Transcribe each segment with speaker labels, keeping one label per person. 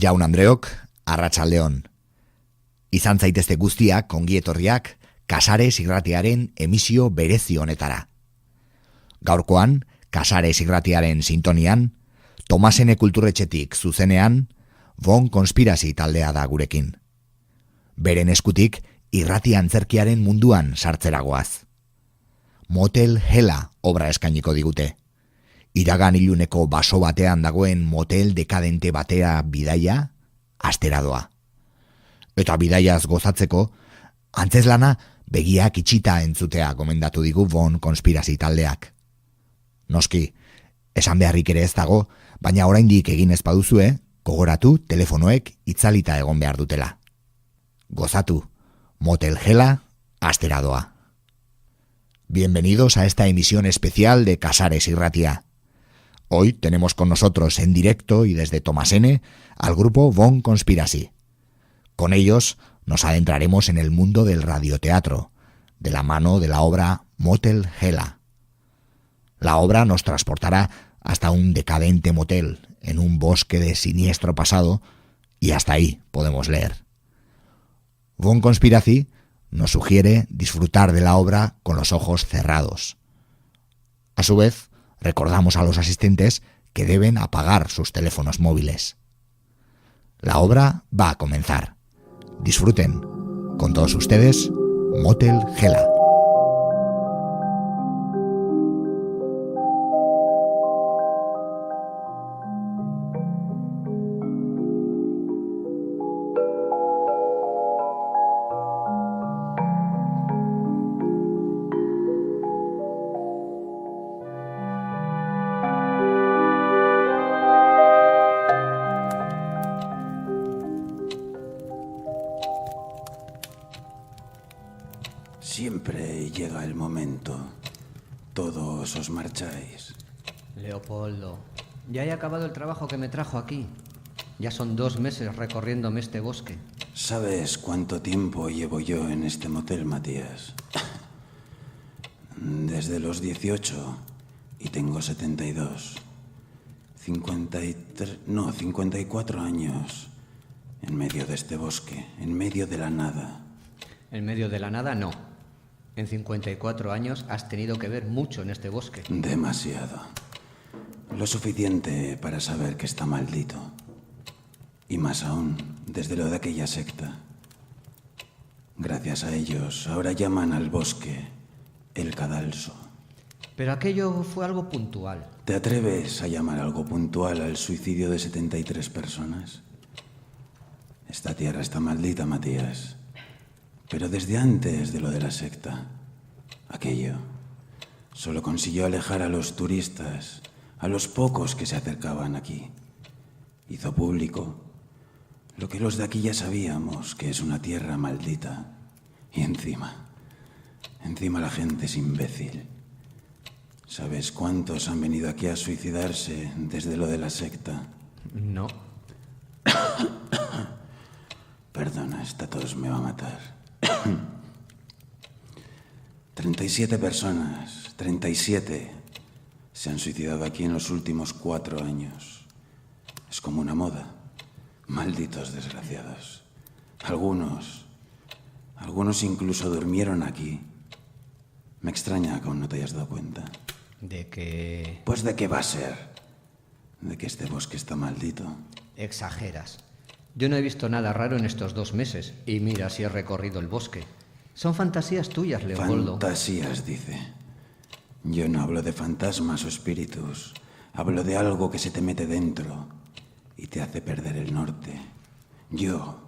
Speaker 1: Jaun Andreok, arratsaldeon. Izan zaitezte guztiak ongietorriak Casares irratiaren emisio berezi honetara. Gaurkoan, Casares irratiaren sintonian, Tomasene kulturretxetik zuzenean, Von Konspirasi taldea da gurekin. Beren eskutik, irrati antzerkiaren munduan sartzeragoaz. Motel Hela obra eskainiko digute. Iragan iluneko baso batean dagoen motel dekadente batera bidaia, astera doa. Eta bidaiaz gozatzeko, antzeslana begiak itxita entzutea gomendatu digu Von Konspirasi taldeak. Noski, esan beharrik ere ez dago, baina oraindik egin ez baduzue, gogoratu telefonoek itzalita egon behar dutela. Gozatu, Motel Hela, astera doa. Bienvenidos a esta emisión especial de Casares Irratia. Hoy tenemos con nosotros en directo y desde Tomasene al grupo Von Konspirasi. Con ellos nos adentraremos en el mundo del radioteatro, de la mano de la obra Motel Hela. La obra nos transportará hasta un decadente motel en un bosque de siniestro pasado y hasta ahí podemos leer. Von Konspirasi nos sugiere disfrutar de la obra con los ojos cerrados. A su vez, recordamos a los asistentes que deben apagar sus teléfonos móviles. La obra va a comenzar. Disfruten. Con todos ustedes, Motel Hela.
Speaker 2: Siempre llega el momento. Todos os marcháis.
Speaker 3: Leopoldo, ya he acabado el trabajo que me trajo aquí. Ya son 2 meses recorriéndome este bosque.
Speaker 2: ¿Sabes cuánto tiempo llevo yo en este motel, Matías? Desde los 18 y tengo 72. 54 años en medio de este bosque, en medio de la nada.
Speaker 3: En medio de la nada, no. En 54 años has tenido que ver mucho en este bosque.
Speaker 2: Demasiado. Lo suficiente para saber que está maldito. Y más aún, desde lo de aquella secta. Gracias a ellos, ahora llaman al bosque el Cadalso.
Speaker 3: Pero aquello fue algo puntual.
Speaker 2: ¿Te atreves a llamar algo puntual al suicidio de 73 personas? Esta tierra está maldita, Matías. Pero desde antes de lo de la secta, aquello solo consiguió alejar a los turistas, a los pocos que se acercaban aquí. Hizo público lo que los de aquí ya sabíamos, que es una tierra maldita. Y encima la gente es imbécil. ¿Sabes cuántos han venido aquí a suicidarse desde lo de la secta?
Speaker 3: No.
Speaker 2: Perdona, esta tos me va a matar. 37 personas, 37 se han suicidado aquí en los últimos 4 años. Es como una moda. Malditos desgraciados. Algunos incluso durmieron aquí. Me extraña que aún no te hayas dado cuenta.
Speaker 3: ¿De qué?
Speaker 2: Pues de qué va a ser. De que este bosque está maldito.
Speaker 3: Exageras. Yo no he visto nada raro en estos 2 meses. Y mira si he recorrido el bosque. Son fantasías tuyas, Leopoldo.
Speaker 2: Fantasías, dice. Yo no hablo de fantasmas o espíritus. Hablo de algo que se te mete dentro y te hace perder el norte. Yo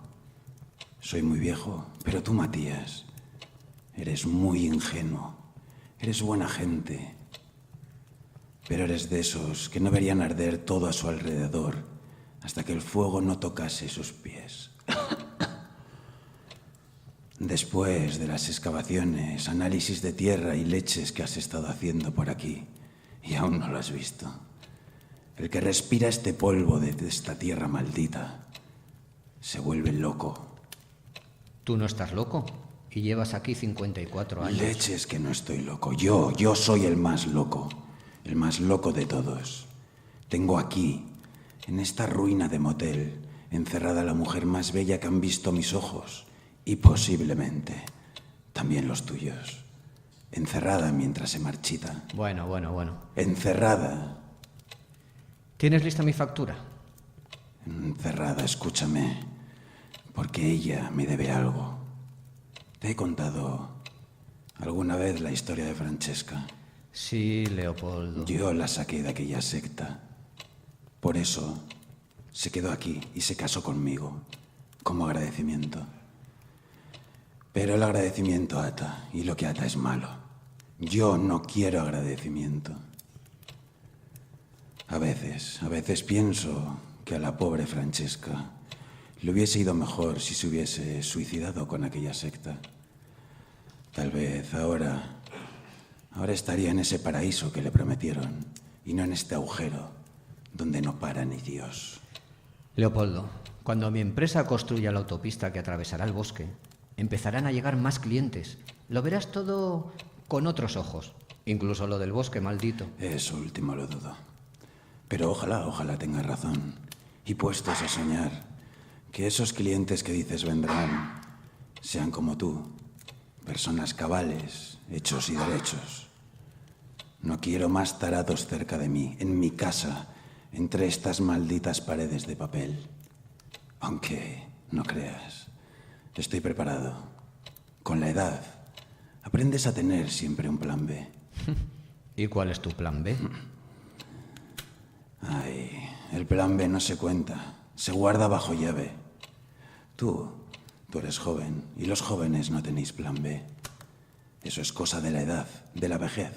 Speaker 2: soy muy viejo, pero tú, Matías, eres muy ingenuo. Eres buena gente. Pero eres de esos que no verían arder todo a su alrededor hasta que el fuego no tocase sus pies. Después de las excavaciones, análisis de tierra y leches que has estado haciendo por aquí, y aún no lo has visto, el que respira este polvo de esta tierra maldita se vuelve loco.
Speaker 3: ¿Tú no estás loco? Y llevas aquí 54 años.
Speaker 2: Leches que no estoy loco. Yo soy el más loco de todos. Tengo aquí, en esta ruina de motel, encerrada la mujer más bella que han visto mis ojos, y posiblemente también los tuyos. Encerrada mientras se marchita.
Speaker 3: Bueno.
Speaker 2: Encerrada.
Speaker 3: ¿Tienes lista mi factura?
Speaker 2: Encerrada, escúchame, porque ella me debe algo. Te he contado alguna vez la historia de Francesca.
Speaker 3: Sí, Leopoldo.
Speaker 2: Yo la saqué de aquella secta. Por eso se quedó aquí y se casó conmigo, como agradecimiento. Pero el agradecimiento ata, y lo que ata es malo. Yo no quiero agradecimiento. A veces pienso que a la pobre Francesca le hubiese ido mejor si se hubiese suicidado con aquella secta. Tal vez ahora estaría en ese paraíso que le prometieron y no en este agujero donde no para ni Dios.
Speaker 3: Leopoldo, cuando mi empresa construya la autopista que atravesará el bosque, empezarán a llegar más clientes. Lo verás todo con otros ojos, incluso lo del bosque maldito.
Speaker 2: Eso último lo dudo. Pero ojalá tengas razón. Y puestos a soñar, que esos clientes que dices vendrán sean como tú, personas cabales, hechos y derechos. No quiero más tarados cerca de mí, en mi casa, entre estas malditas paredes de papel. Aunque no creas, estoy preparado. Con la edad, aprendes a tener siempre un plan B.
Speaker 3: ¿Y cuál es tu plan B?
Speaker 2: Ay, el plan B no se cuenta, se guarda bajo llave. Tú eres joven y los jóvenes no tenéis plan B. Eso es cosa de la edad, de la vejez.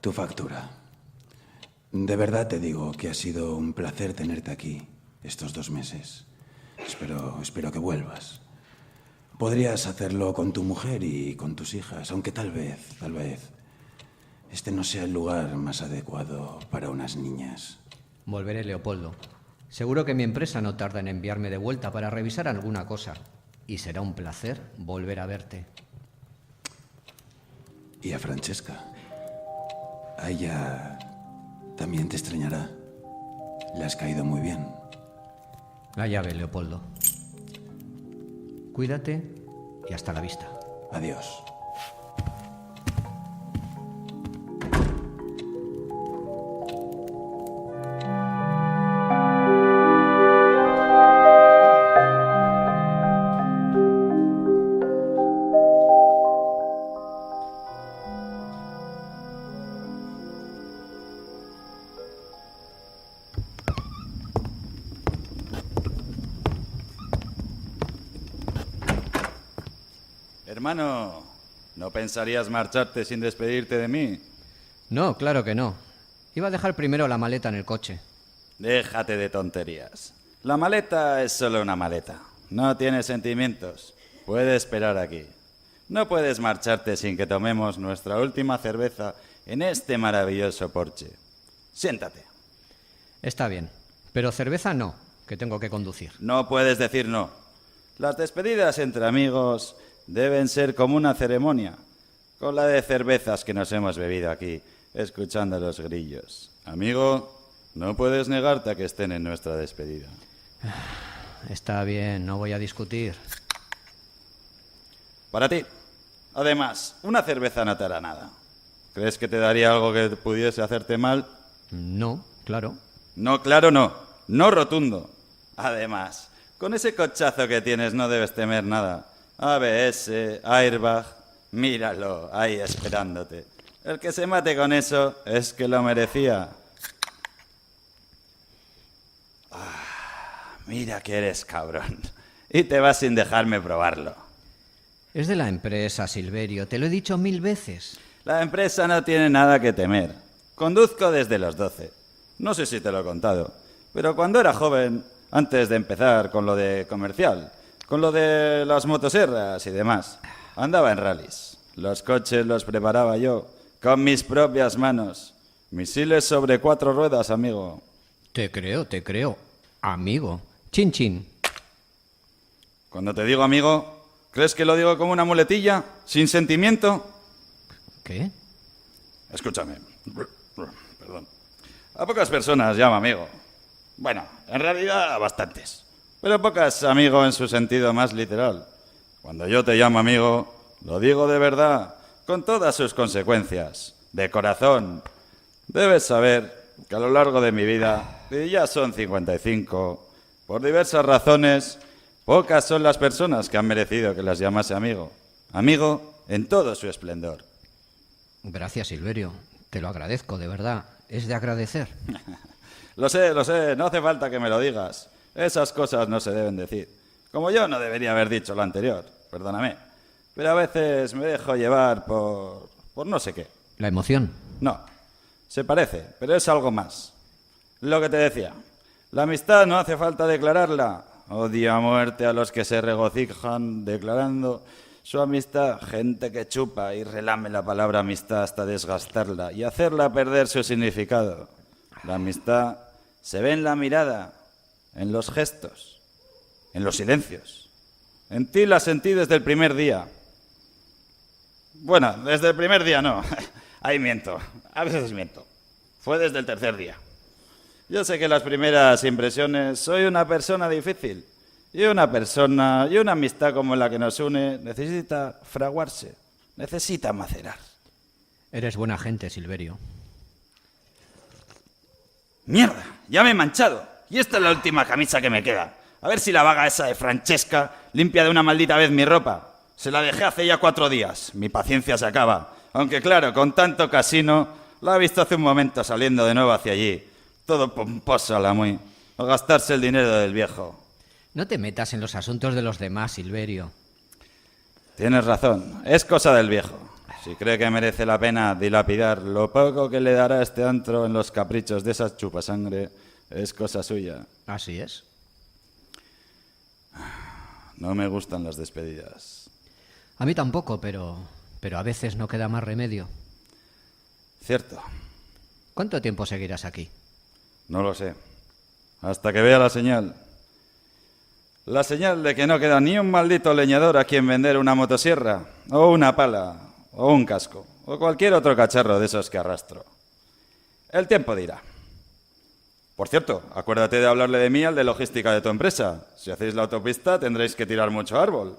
Speaker 2: Tu factura. De verdad te digo que ha sido un placer tenerte aquí estos 2 meses. Espero que vuelvas. Podrías hacerlo con tu mujer y con tus hijas, aunque tal vez, este no sea el lugar más adecuado para unas niñas.
Speaker 3: Volveré, Leopoldo. Seguro que mi empresa no tarda en enviarme de vuelta para revisar alguna cosa. Y será un placer volver a verte.
Speaker 2: Y a Francesca. A ella también te extrañará. Le has caído muy bien.
Speaker 3: La llave, Leopoldo. Cuídate y hasta la vista.
Speaker 2: Adiós.
Speaker 4: Hermano, ¿no pensarías marcharte sin despedirte de mí?
Speaker 3: No, claro que no. Iba a dejar primero la maleta en el coche.
Speaker 4: Déjate de tonterías. La maleta es solo una maleta. No tiene sentimientos. Puede esperar aquí. No puedes marcharte sin que tomemos nuestra última cerveza en este maravilloso porche. Siéntate.
Speaker 3: Está bien, pero cerveza no, que tengo que conducir.
Speaker 4: No puedes decir no. Las despedidas entre amigos deben ser como una ceremonia, con la de cervezas que nos hemos bebido aquí, escuchando los grillos. Amigo, no puedes negarte a que estén en nuestra despedida.
Speaker 3: Está bien, no voy a discutir.
Speaker 4: Para ti. Además, una cerveza no te hará nada. ¿Crees que te daría algo que pudiese hacerte mal?
Speaker 3: No, claro.
Speaker 4: No, claro, no. No rotundo. Además, con ese cochazo que tienes no debes temer nada. ABS, airbag, míralo, ahí esperándote. El que se mate con eso es que lo merecía. Mira que eres cabrón. Y te vas sin dejarme probarlo.
Speaker 3: Es de la empresa, Silverio, te lo he dicho 1000 veces.
Speaker 4: La empresa no tiene nada que temer. Conduzco desde los 12. No sé si te lo he contado, pero cuando era joven, antes de empezar con lo de comercial, con lo de las motosierras y demás, andaba en rallies. Los coches los preparaba yo, con mis propias manos. Misiles sobre 4 ruedas, amigo.
Speaker 3: Te creo. Amigo. Chin chin.
Speaker 4: Cuando te digo amigo, ¿crees que lo digo como una muletilla? ¿Sin sentimiento?
Speaker 3: ¿Qué?
Speaker 4: Escúchame. Perdón. A pocas personas llamo amigo. Bueno, en realidad a bastantes. Pero pocas amigo en su sentido más literal. Cuando yo te llamo amigo, lo digo de verdad, con todas sus consecuencias, de corazón. Debes saber que a lo largo de mi vida, y ya son 55, por diversas razones, pocas son las personas que han merecido que las llamase amigo. Amigo en todo su esplendor.
Speaker 3: Gracias, Silverio. Te lo agradezco, de verdad. Es de agradecer.
Speaker 4: Lo sé, no hace falta que me lo digas. Esas cosas no se deben decir. Como yo no debería haber dicho lo anterior, perdóname. Pero a veces me dejo llevar por no sé qué.
Speaker 3: ¿La emoción?
Speaker 4: No, se parece, pero es algo más. Lo que te decía, la amistad no hace falta declararla. Odio a muerte a los que se regocijan declarando su amistad, gente que chupa y relame la palabra amistad hasta desgastarla y hacerla perder su significado. La amistad se ve en la mirada, en los gestos, en los silencios. En ti la sentí desde el primer día. Bueno, desde el primer día no. Ahí miento. A veces miento. Fue desde el tercer día. Yo sé que las primeras impresiones soy una persona difícil. Y una amistad como la que nos une necesita fraguarse, necesita macerar.
Speaker 3: Eres buena gente, Silverio.
Speaker 4: ¡Mierda! Ya me he manchado. Y esta es la última camisa que me queda. A ver si la vaga esa de Francesca limpia de una maldita vez mi ropa. Se la dejé hace ya 4 días. Mi paciencia se acaba. Aunque claro, con tanto casino, la he visto hace un momento saliendo de nuevo hacia allí. Todo pomposa la muy. A gastarse el dinero del viejo.
Speaker 3: No te metas en los asuntos de los demás, Silverio.
Speaker 4: Tienes razón, es cosa del viejo. Si cree que merece la pena dilapidar lo poco que le dará este antro en los caprichos de esa chupasangre, es cosa suya.
Speaker 3: Así es.
Speaker 4: No me gustan las despedidas.
Speaker 3: A mí tampoco, pero a veces no queda más remedio.
Speaker 4: Cierto.
Speaker 3: ¿Cuánto tiempo seguirás aquí?
Speaker 4: No lo sé. Hasta que vea la señal. La señal de que no queda ni un maldito leñador a quien vender una motosierra, o una pala, o un casco, o cualquier otro cacharro de esos que arrastro. El tiempo dirá. Por cierto, acuérdate de hablarle de mí al de logística de tu empresa. Si hacéis la autopista tendréis que tirar mucho árbol.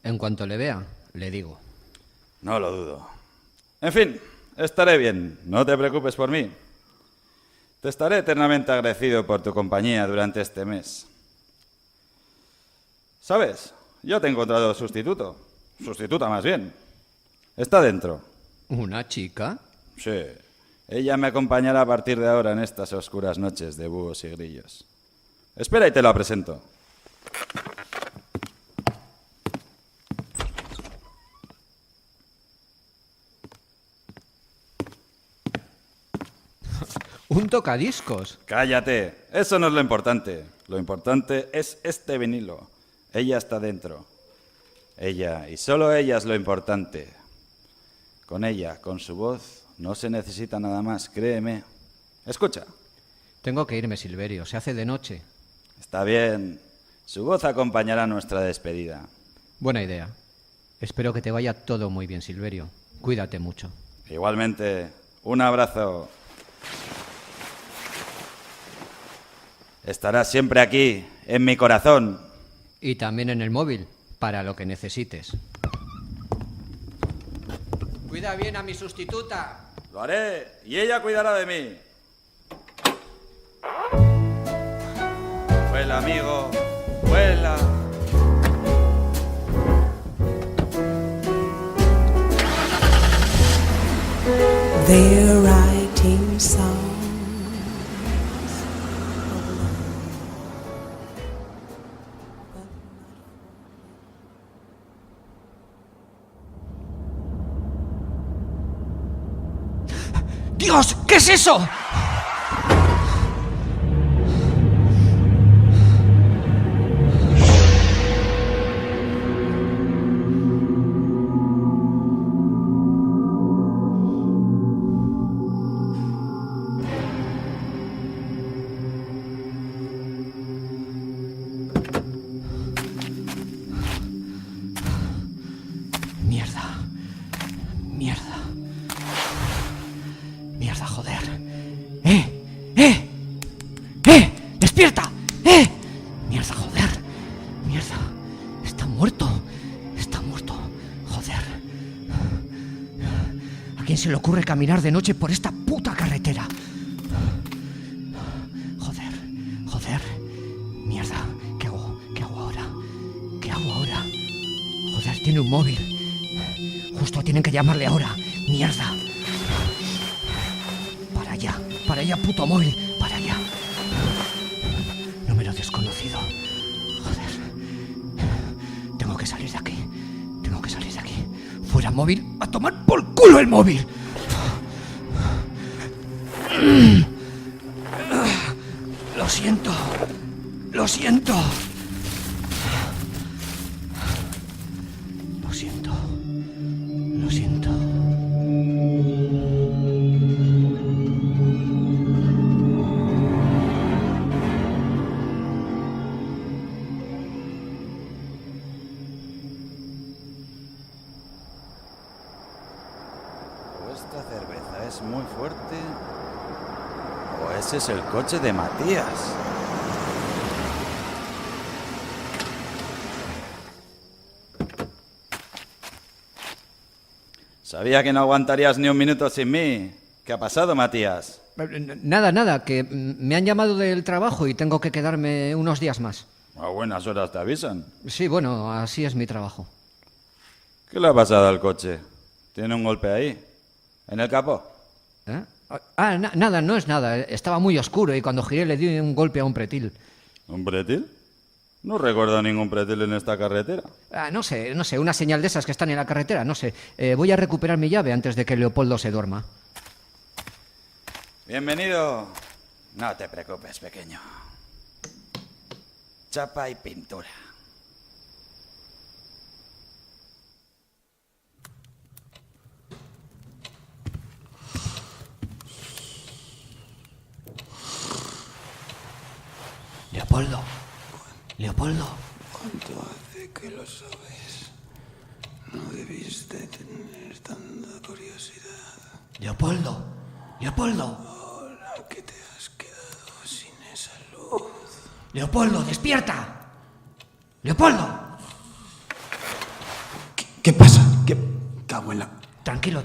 Speaker 3: En cuanto le vea, le digo.
Speaker 4: No lo dudo. En fin, estaré bien, no te preocupes por mí. Te estaré eternamente agradecido por tu compañía durante este mes. ¿Sabes? Yo te he encontrado sustituto. Sustituta más bien. Está dentro.
Speaker 3: ¿Una chica?
Speaker 4: Sí. Ella me acompañará a partir de ahora en estas oscuras noches de búhos y grillos. Espera y te la presento.
Speaker 3: ¡Un tocadiscos!
Speaker 4: Cállate. Eso no es lo importante. Lo importante es este vinilo. Ella está dentro. Ella, y solo ella es lo importante. Con ella, con su voz, no se necesita nada más, créeme. Escucha.
Speaker 3: Tengo que irme, Silverio. Se hace de noche.
Speaker 4: Está bien. Su voz acompañará nuestra despedida.
Speaker 3: Buena idea. Espero que te vaya todo muy bien, Silverio. Cuídate mucho.
Speaker 4: Igualmente, un abrazo. Estarás siempre aquí, en mi corazón.
Speaker 3: Y también en el móvil, para lo que necesites. Cuida bien a mi sustituta.
Speaker 4: Lo haré, y ella cuidará de mí. Vuela, amigo, vuela.
Speaker 5: They're writing songs.
Speaker 3: ¡Dios! ¿Qué es eso? Mierda, joder. se le ocurre caminar de noche por esta puta carretera? Joder. Mierda. ¿Qué hago ahora? Joder, tiene un móvil. Justo tienen que llamarle ahora. Mierda. Para allá, puto móvil. Para allá. Número desconocido. Joder. Tengo que salir de aquí. Fuera móvil. A tomar por culo el móvil. Lo siento.
Speaker 4: O esta cerveza es muy fuerte, o ese es el coche de Matías. Sabía que no aguantarías ni un minuto sin mí. ¿Qué ha pasado, Matías?
Speaker 3: Nada, que me han llamado del trabajo y tengo que quedarme unos días más.
Speaker 4: A buenas horas te avisan.
Speaker 3: Sí, bueno, así es mi trabajo.
Speaker 4: ¿Qué le ha pasado al coche? ¿Tiene un golpe ahí? ¿En el capó?
Speaker 3: ¿Eh? Nada, no es nada. Estaba muy oscuro y cuando giré le di un golpe a un pretil.
Speaker 4: ¿Un pretil? No recuerdo ningún pretil en esta carretera.
Speaker 3: No sé, una señal de esas que están en la carretera, no sé. Voy a recuperar mi llave antes de que Leopoldo se duerma.
Speaker 4: Bienvenido. No te preocupes, pequeño. Chapa y pintura.
Speaker 3: Leopoldo.
Speaker 2: ¿Cuánto hace que lo sabes? No debiste tener tanta curiosidad.
Speaker 3: Leopoldo.
Speaker 2: Ahora que te has quedado sin esa luz.
Speaker 3: Leopoldo, despierta. Leopoldo.
Speaker 2: ¿Qué pasa? ¿Qué cago en la...?
Speaker 3: Tranquilo.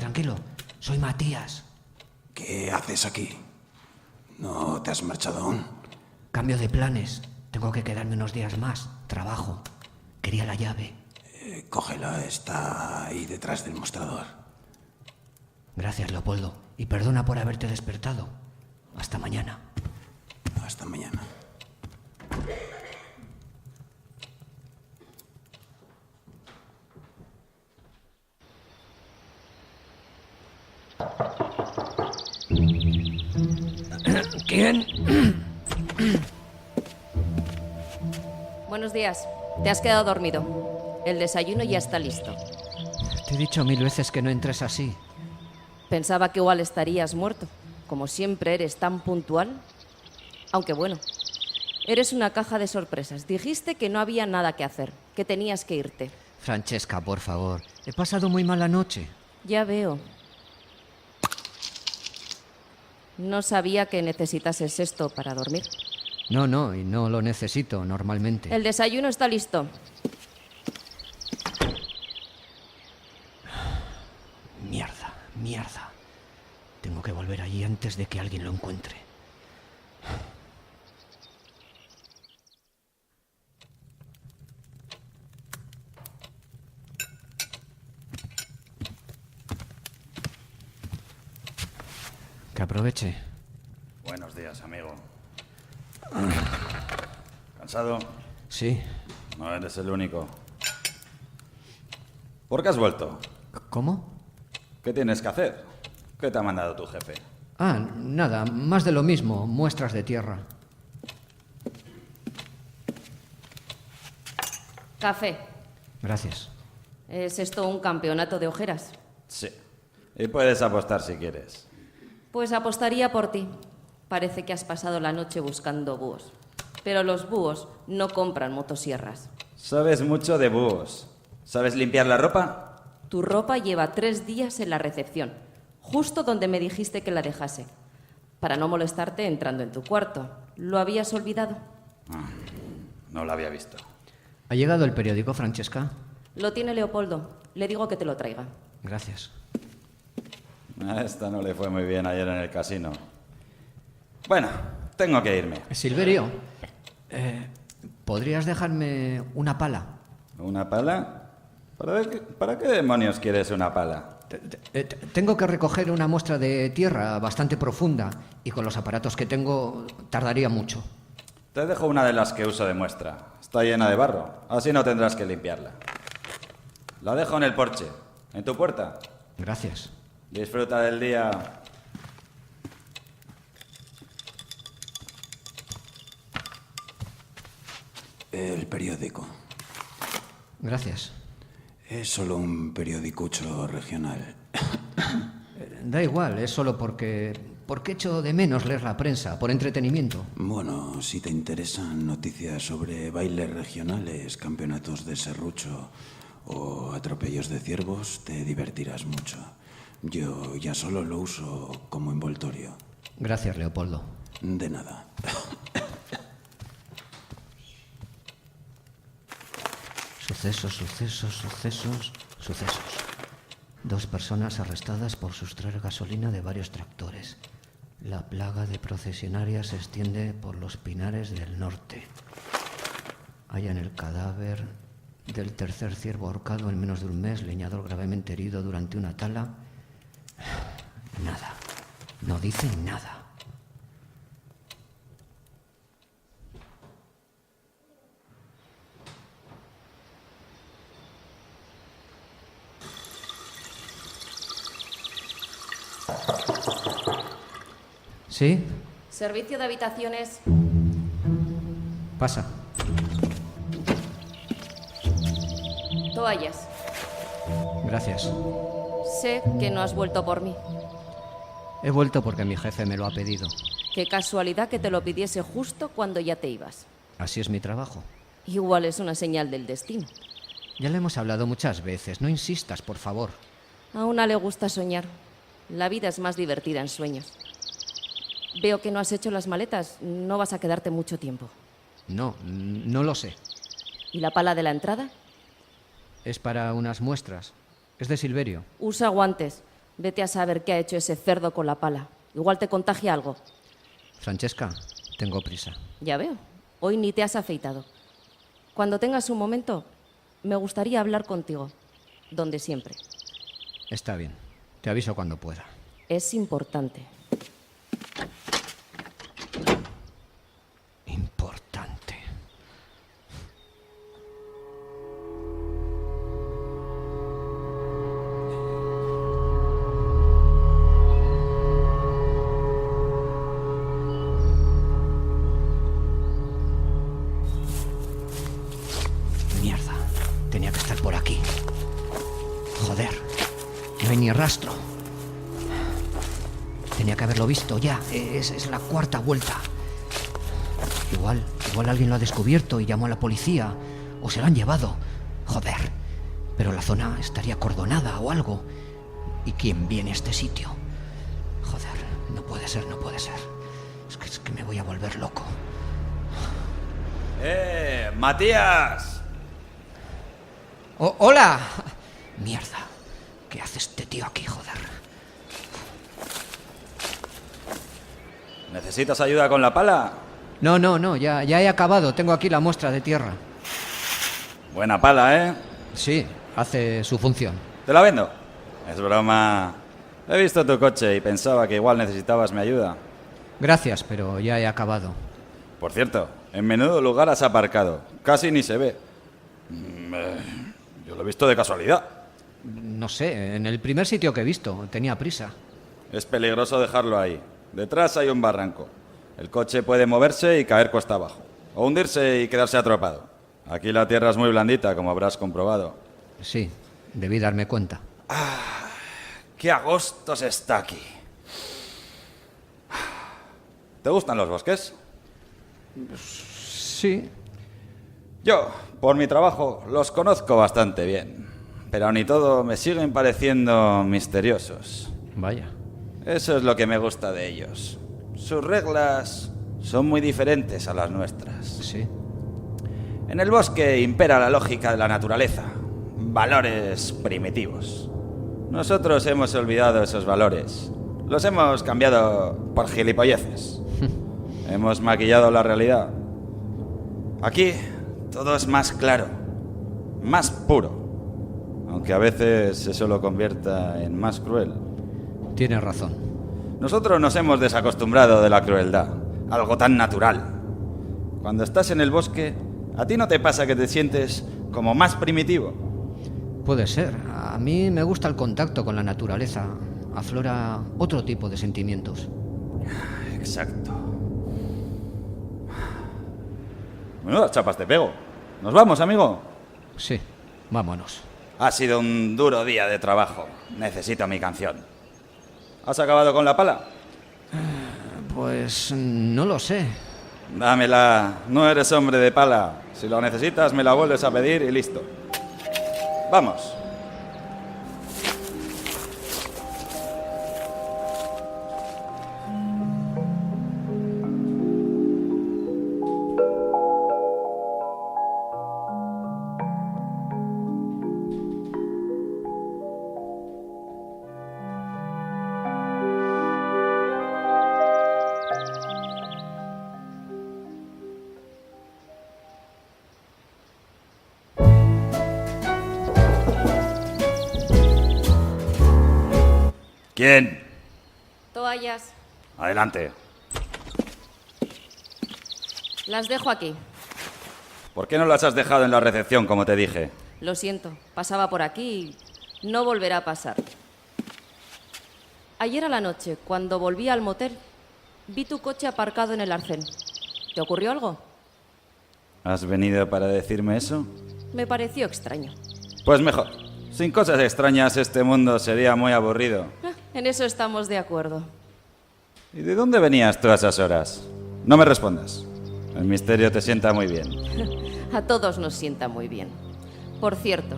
Speaker 3: Soy Matías.
Speaker 2: ¿Qué haces aquí? ¿No te has marchado aún?
Speaker 3: Cambio de planes. Tengo que quedarme unos días más. Trabajo. Quería la llave.
Speaker 2: Cógela, está ahí detrás del mostrador.
Speaker 3: Gracias, Leopoldo. Y perdona por haberte despertado. Hasta mañana.
Speaker 2: Hasta mañana.
Speaker 3: ¿Quién?
Speaker 6: Buenos días. Te has quedado dormido. El desayuno ya está listo.
Speaker 3: Te he dicho 1000 veces que no entres así.
Speaker 6: Pensaba que igual estarías muerto. Como siempre eres tan puntual. Aunque bueno, eres una caja de sorpresas. Dijiste que no había nada que hacer, que tenías que irte.
Speaker 3: Francesca, por favor. He pasado muy mala noche.
Speaker 6: Ya veo. No sabía que necesitases esto para dormir.
Speaker 3: No, y no lo necesito normalmente.
Speaker 6: El desayuno está listo.
Speaker 3: Mierda. Tengo que volver allí antes de que alguien lo encuentre. Que aproveche.
Speaker 4: Buenos días, amigo. ¿Cansado?
Speaker 3: Sí.
Speaker 4: No eres el único. ¿Por qué has vuelto?
Speaker 3: ¿Cómo?
Speaker 4: ¿Qué tienes que hacer? ¿Qué te ha mandado tu jefe?
Speaker 3: Nada, más de lo mismo, muestras de tierra.
Speaker 6: Café.
Speaker 3: Gracias.
Speaker 6: ¿Es esto un campeonato de ojeras?
Speaker 4: Sí. Y puedes apostar si quieres.
Speaker 6: Pues apostaría por ti. Parece que has pasado la noche buscando búhos. Pero los búhos no compran motosierras.
Speaker 4: Sabes mucho de búhos. ¿Sabes limpiar la ropa?
Speaker 6: Tu ropa lleva 3 días en la recepción, justo donde me dijiste que la dejase, para no molestarte entrando en tu cuarto. ¿Lo habías olvidado?
Speaker 4: No lo había visto.
Speaker 3: ¿Ha llegado el periódico, Francesca?
Speaker 6: Lo tiene Leopoldo. Le digo que te lo traiga.
Speaker 3: Gracias.
Speaker 4: A esta no le fue muy bien ayer en el casino. Bueno, tengo que irme.
Speaker 3: Silverio, ¿podrías dejarme una pala?
Speaker 4: ¿Una pala? ¿Para qué demonios quieres una pala?
Speaker 3: Tengo que recoger una muestra de tierra bastante profunda y con los aparatos que tengo tardaría mucho.
Speaker 4: Te dejo una de las que uso de muestra. Está llena de barro, así no tendrás que limpiarla. La dejo en el porche, en tu puerta.
Speaker 3: Gracias.
Speaker 4: Disfruta del día.
Speaker 2: El periódico.
Speaker 3: Gracias.
Speaker 2: Es solo un periodicucho regional.
Speaker 3: Da igual, es solo porque echo de menos leer la prensa, por entretenimiento.
Speaker 2: Bueno, si te interesan noticias sobre bailes regionales, campeonatos de serrucho o atropellos de ciervos, te divertirás mucho. Yo ya solo lo uso como envoltorio.
Speaker 3: Gracias, Leopoldo.
Speaker 2: De nada.
Speaker 3: Sucesos. 2 personas arrestadas por sustraer gasolina de varios tractores. La plaga de procesionarias se extiende por los pinares del norte. Hallan el cadáver del tercer ciervo ahorcado en menos de un mes, leñador gravemente herido durante una tala. Nada. No dicen nada. ¿Sí?
Speaker 6: Servicio de habitaciones.
Speaker 3: Pasa.
Speaker 6: Toallas.
Speaker 3: Gracias.
Speaker 6: Sé que no has vuelto por mí.
Speaker 3: He vuelto porque mi jefe me lo ha pedido.
Speaker 6: Qué casualidad que te lo pidiese justo cuando ya te ibas.
Speaker 3: Así es mi trabajo.
Speaker 6: Igual es una señal del destino.
Speaker 3: Ya le hemos hablado muchas veces. No insistas, por favor.
Speaker 6: A una le gusta soñar. La vida es más divertida en sueños. Veo que no has hecho las maletas. No vas a quedarte mucho tiempo.
Speaker 3: No lo sé.
Speaker 6: ¿Y la pala de la entrada?
Speaker 3: Es para unas muestras. Es de Silverio.
Speaker 6: Usa guantes. Vete a saber qué ha hecho ese cerdo con la pala. Igual te contagia algo.
Speaker 3: Francesca, tengo prisa.
Speaker 6: Ya veo. Hoy ni te has afeitado. Cuando tengas un momento, me gustaría hablar contigo. Donde siempre.
Speaker 3: Está bien. Te aviso cuando pueda.
Speaker 6: Es importante.
Speaker 3: Importante. Mierda. Tenía que estar por aquí. Joder. No hay ni rastro. Tenía que haberlo visto ya. Es la 4ª vuelta. Igual alguien lo ha descubierto y llamó a la policía. O se lo han llevado. Joder. Pero la zona estaría acordonada o algo. ¿Y quién viene a este sitio? Joder, no puede ser. Es que me voy a volver loco.
Speaker 4: ¡Matías!
Speaker 3: ¡Hola! Mierda. ¿Qué hace este tío aquí, joder?
Speaker 4: ¿Necesitas ayuda con la pala?
Speaker 3: No, ya he acabado. Tengo aquí la muestra de tierra.
Speaker 4: Buena pala, ¿eh?
Speaker 3: Sí, hace su función.
Speaker 4: ¿Te la vendo? Es broma. He visto tu coche y pensaba que igual necesitabas mi ayuda.
Speaker 3: Gracias, pero ya he acabado.
Speaker 4: Por cierto, en menudo lugar has aparcado. Casi ni se ve. Yo lo he visto de casualidad.
Speaker 3: No sé, en el primer sitio que he visto. Tenía prisa.
Speaker 4: Es peligroso dejarlo ahí. Detrás hay un barranco. El coche puede moverse y caer cuesta abajo. O hundirse y quedarse atrapado. Aquí la tierra es muy blandita, como habrás comprobado.
Speaker 3: Sí, debí darme cuenta.
Speaker 4: ¡Qué agosto se está aquí! ¿Te gustan los bosques?
Speaker 3: Sí.
Speaker 4: Yo, por mi trabajo, los conozco bastante bien. Pero aun y todo me siguen pareciendo misteriosos.
Speaker 3: Vaya.
Speaker 4: Eso es lo que me gusta de ellos. Sus reglas son muy diferentes a las nuestras.
Speaker 3: Sí.
Speaker 4: En el bosque impera la lógica de la naturaleza, valores primitivos. Nosotros hemos olvidado esos valores. Los hemos cambiado por gilipolleces. Hemos maquillado la realidad. Aquí todo es más claro, más puro, aunque a veces eso lo convierta en más cruel.
Speaker 3: Tienes razón.
Speaker 4: Nosotros nos hemos desacostumbrado de la crueldad, algo tan natural. Cuando estás en el bosque, ¿a ti no te pasa que te sientes como más primitivo?
Speaker 3: Puede ser. A mí me gusta el contacto con la naturaleza. Aflora otro tipo de sentimientos.
Speaker 4: Exacto. Menudas chapas te pego. ¿Nos vamos, amigo?
Speaker 3: Sí, vámonos.
Speaker 4: Ha sido un duro día de trabajo. Necesito mi canción. ¿Has acabado con la pala?
Speaker 3: Pues no lo sé.
Speaker 4: Dámela. No eres hombre de pala. Si lo necesitas, me la vuelves a pedir y listo. Vamos. ¿Quién?
Speaker 6: Toallas.
Speaker 4: Adelante.
Speaker 6: Las dejo aquí.
Speaker 4: ¿Por qué no las has dejado en la recepción, como te dije?
Speaker 6: Lo siento, pasaba por aquí y no volverá a pasar. Ayer a la noche, cuando volví al motel, vi tu coche aparcado en el arcén. ¿Te ocurrió algo?
Speaker 4: ¿Has venido para decirme eso?
Speaker 6: Me pareció extraño.
Speaker 4: Pues mejor. Sin cosas extrañas este mundo sería muy aburrido.
Speaker 6: En eso estamos de acuerdo.
Speaker 4: ¿Y de dónde venías tú a esas horas? No me respondas. El misterio te sienta muy bien.
Speaker 6: A todos nos sienta muy bien. Por cierto,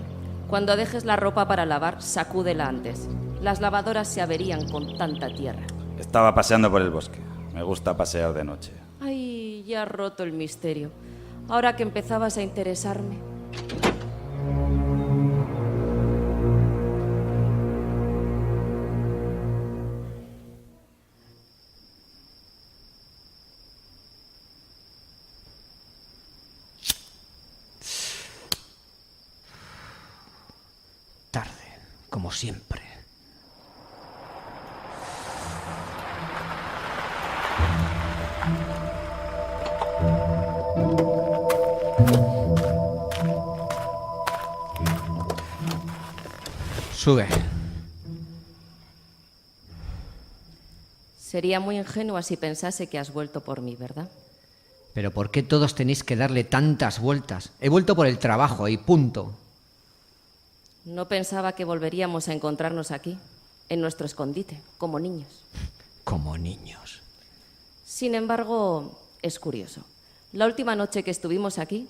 Speaker 6: cuando dejes la ropa para lavar, sacúdela antes. Las lavadoras se averían con tanta tierra.
Speaker 4: Estaba paseando por el bosque. Me gusta pasear de noche.
Speaker 6: Ay, ya has roto el misterio. Ahora que empezabas a interesarme.
Speaker 3: Tarde, como siempre. Sube.
Speaker 6: Sería muy ingenua si pensase que has vuelto por mí, ¿verdad?
Speaker 3: Pero ¿por qué todos tenéis que darle tantas vueltas? He vuelto por el trabajo y punto.
Speaker 6: No pensaba que volveríamos a encontrarnos aquí, en nuestro escondite, como niños.
Speaker 3: Como niños.
Speaker 6: Sin embargo, es curioso. La última noche que estuvimos aquí,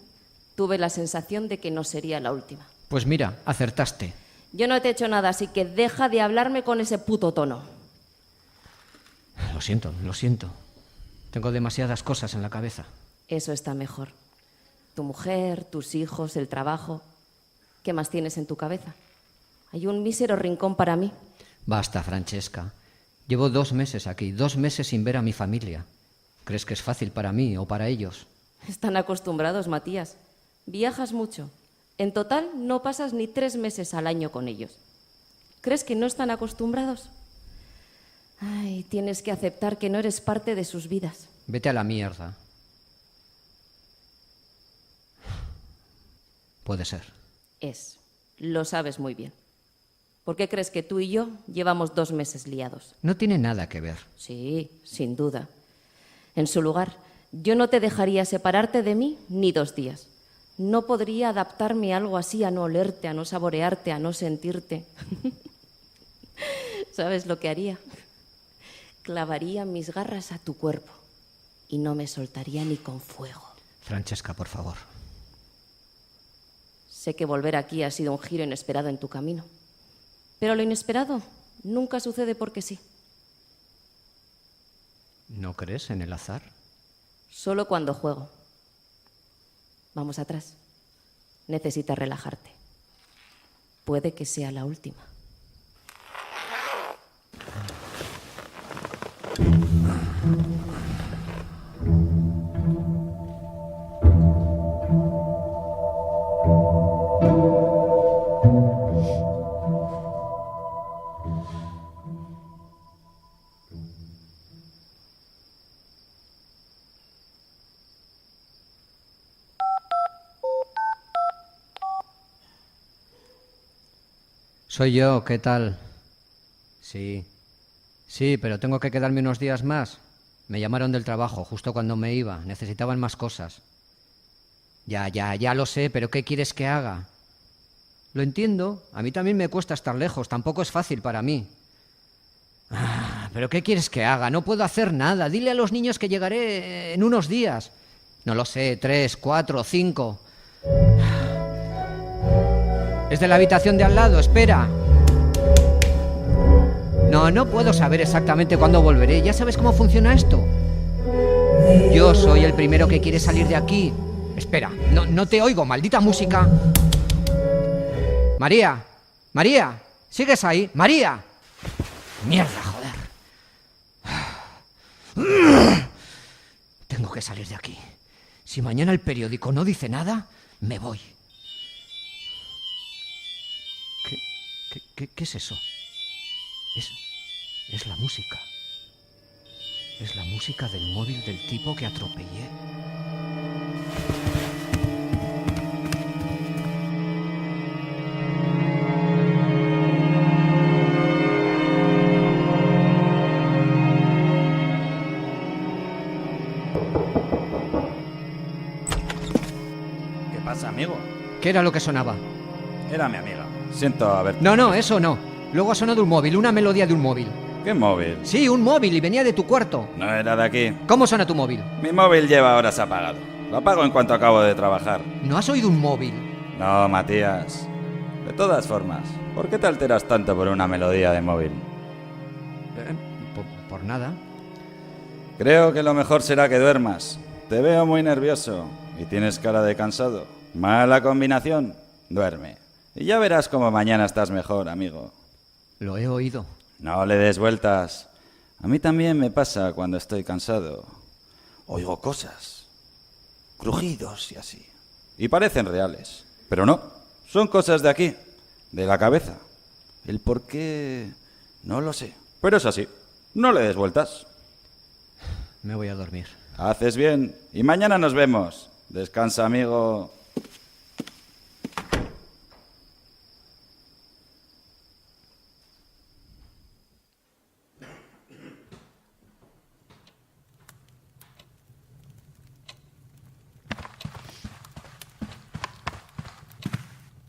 Speaker 6: tuve la sensación de que no sería la última.
Speaker 3: Pues mira, acertaste.
Speaker 6: Yo no te he hecho nada, así que deja de hablarme con ese puto tono.
Speaker 3: Lo siento, lo siento. Tengo demasiadas cosas en la cabeza.
Speaker 6: Eso está mejor. Tu mujer, tus hijos, el trabajo. ¿Qué más tienes en tu cabeza? Hay un mísero rincón para mí.
Speaker 3: Basta, Francesca. Llevo 2 meses aquí, 2 meses sin ver a mi familia. ¿Crees que es fácil para mí o para ellos?
Speaker 6: Están acostumbrados, Matías. Viajas mucho. En total no pasas ni 3 meses al año con ellos. ¿Crees que no están acostumbrados? Ay, tienes que aceptar que no eres parte de sus vidas.
Speaker 3: Vete a la mierda. Puede ser.
Speaker 6: Lo sabes muy bien. ¿Por qué crees que tú y yo llevamos 2 meses liados?
Speaker 3: No tiene nada que ver.
Speaker 6: Sí, sin duda. En su lugar, yo no te dejaría separarte de mí ni 2 días. No podría adaptarme a algo así, a no olerte, a no saborearte, a no sentirte. ¿Sabes lo que haría? Clavaría mis garras a tu cuerpo y no me soltaría ni con fuego.
Speaker 3: Francesca, por favor.
Speaker 6: Sé que volver aquí ha sido un giro inesperado en tu camino, pero lo inesperado nunca sucede porque sí.
Speaker 3: ¿No crees en el azar?
Speaker 6: Solo cuando juego. Vamos atrás. Necesitas relajarte. Puede que sea la última.
Speaker 3: Soy yo, ¿qué tal? Sí, pero tengo que quedarme unos días más. Me llamaron del trabajo justo cuando me iba. Necesitaban más cosas. Ya lo sé, pero ¿qué quieres que haga? Lo entiendo. A mí también me cuesta estar lejos. Tampoco es fácil para mí. ¿Pero qué quieres que haga? No puedo hacer nada. Dile a los niños que llegaré en unos días. No lo sé, 3, 4, 5. Es de la habitación de al lado, espera. No puedo saber exactamente cuándo volveré. ¿Ya sabes cómo funciona esto? Yo soy el primero que quiere salir de aquí. Espera, no te oigo, maldita música. María, ¿sigues ahí? María. Mierda, joder. Tengo que salir de aquí. Si mañana el periódico no dice nada, me voy. ¿Qué es eso? Es la música. Es la música del móvil del tipo que atropellé.
Speaker 4: ¿Qué pasa, amigo?
Speaker 3: ¿Qué era lo que sonaba?
Speaker 4: Era mi amiga. Siento haber...
Speaker 3: No, eso no. Luego ha sonado un móvil, una melodía de un móvil.
Speaker 4: ¿Qué móvil?
Speaker 3: Sí, un móvil y venía de tu cuarto.
Speaker 4: No era de aquí.
Speaker 3: ¿Cómo suena tu móvil?
Speaker 4: Mi móvil lleva horas apagado. Lo apago en cuanto acabo de trabajar.
Speaker 3: ¿No has oído un móvil?
Speaker 4: No, Matías. De todas formas, ¿por qué te alteras tanto por una melodía de móvil?
Speaker 3: Por nada.
Speaker 4: Creo que lo mejor será que duermas. Te veo muy nervioso y tienes cara de cansado. Mala combinación. Duerme. Y ya verás cómo mañana estás mejor, amigo.
Speaker 3: Lo he oído.
Speaker 4: No le des vueltas. A mí también me pasa cuando estoy cansado. Oigo cosas. Crujidos y así. Y parecen reales. Pero no. Son cosas de aquí. De la cabeza. El por qué... no lo sé. Pero es así. No le des vueltas.
Speaker 3: Me voy a dormir.
Speaker 4: Haces bien. Y mañana nos vemos. Descansa, amigo.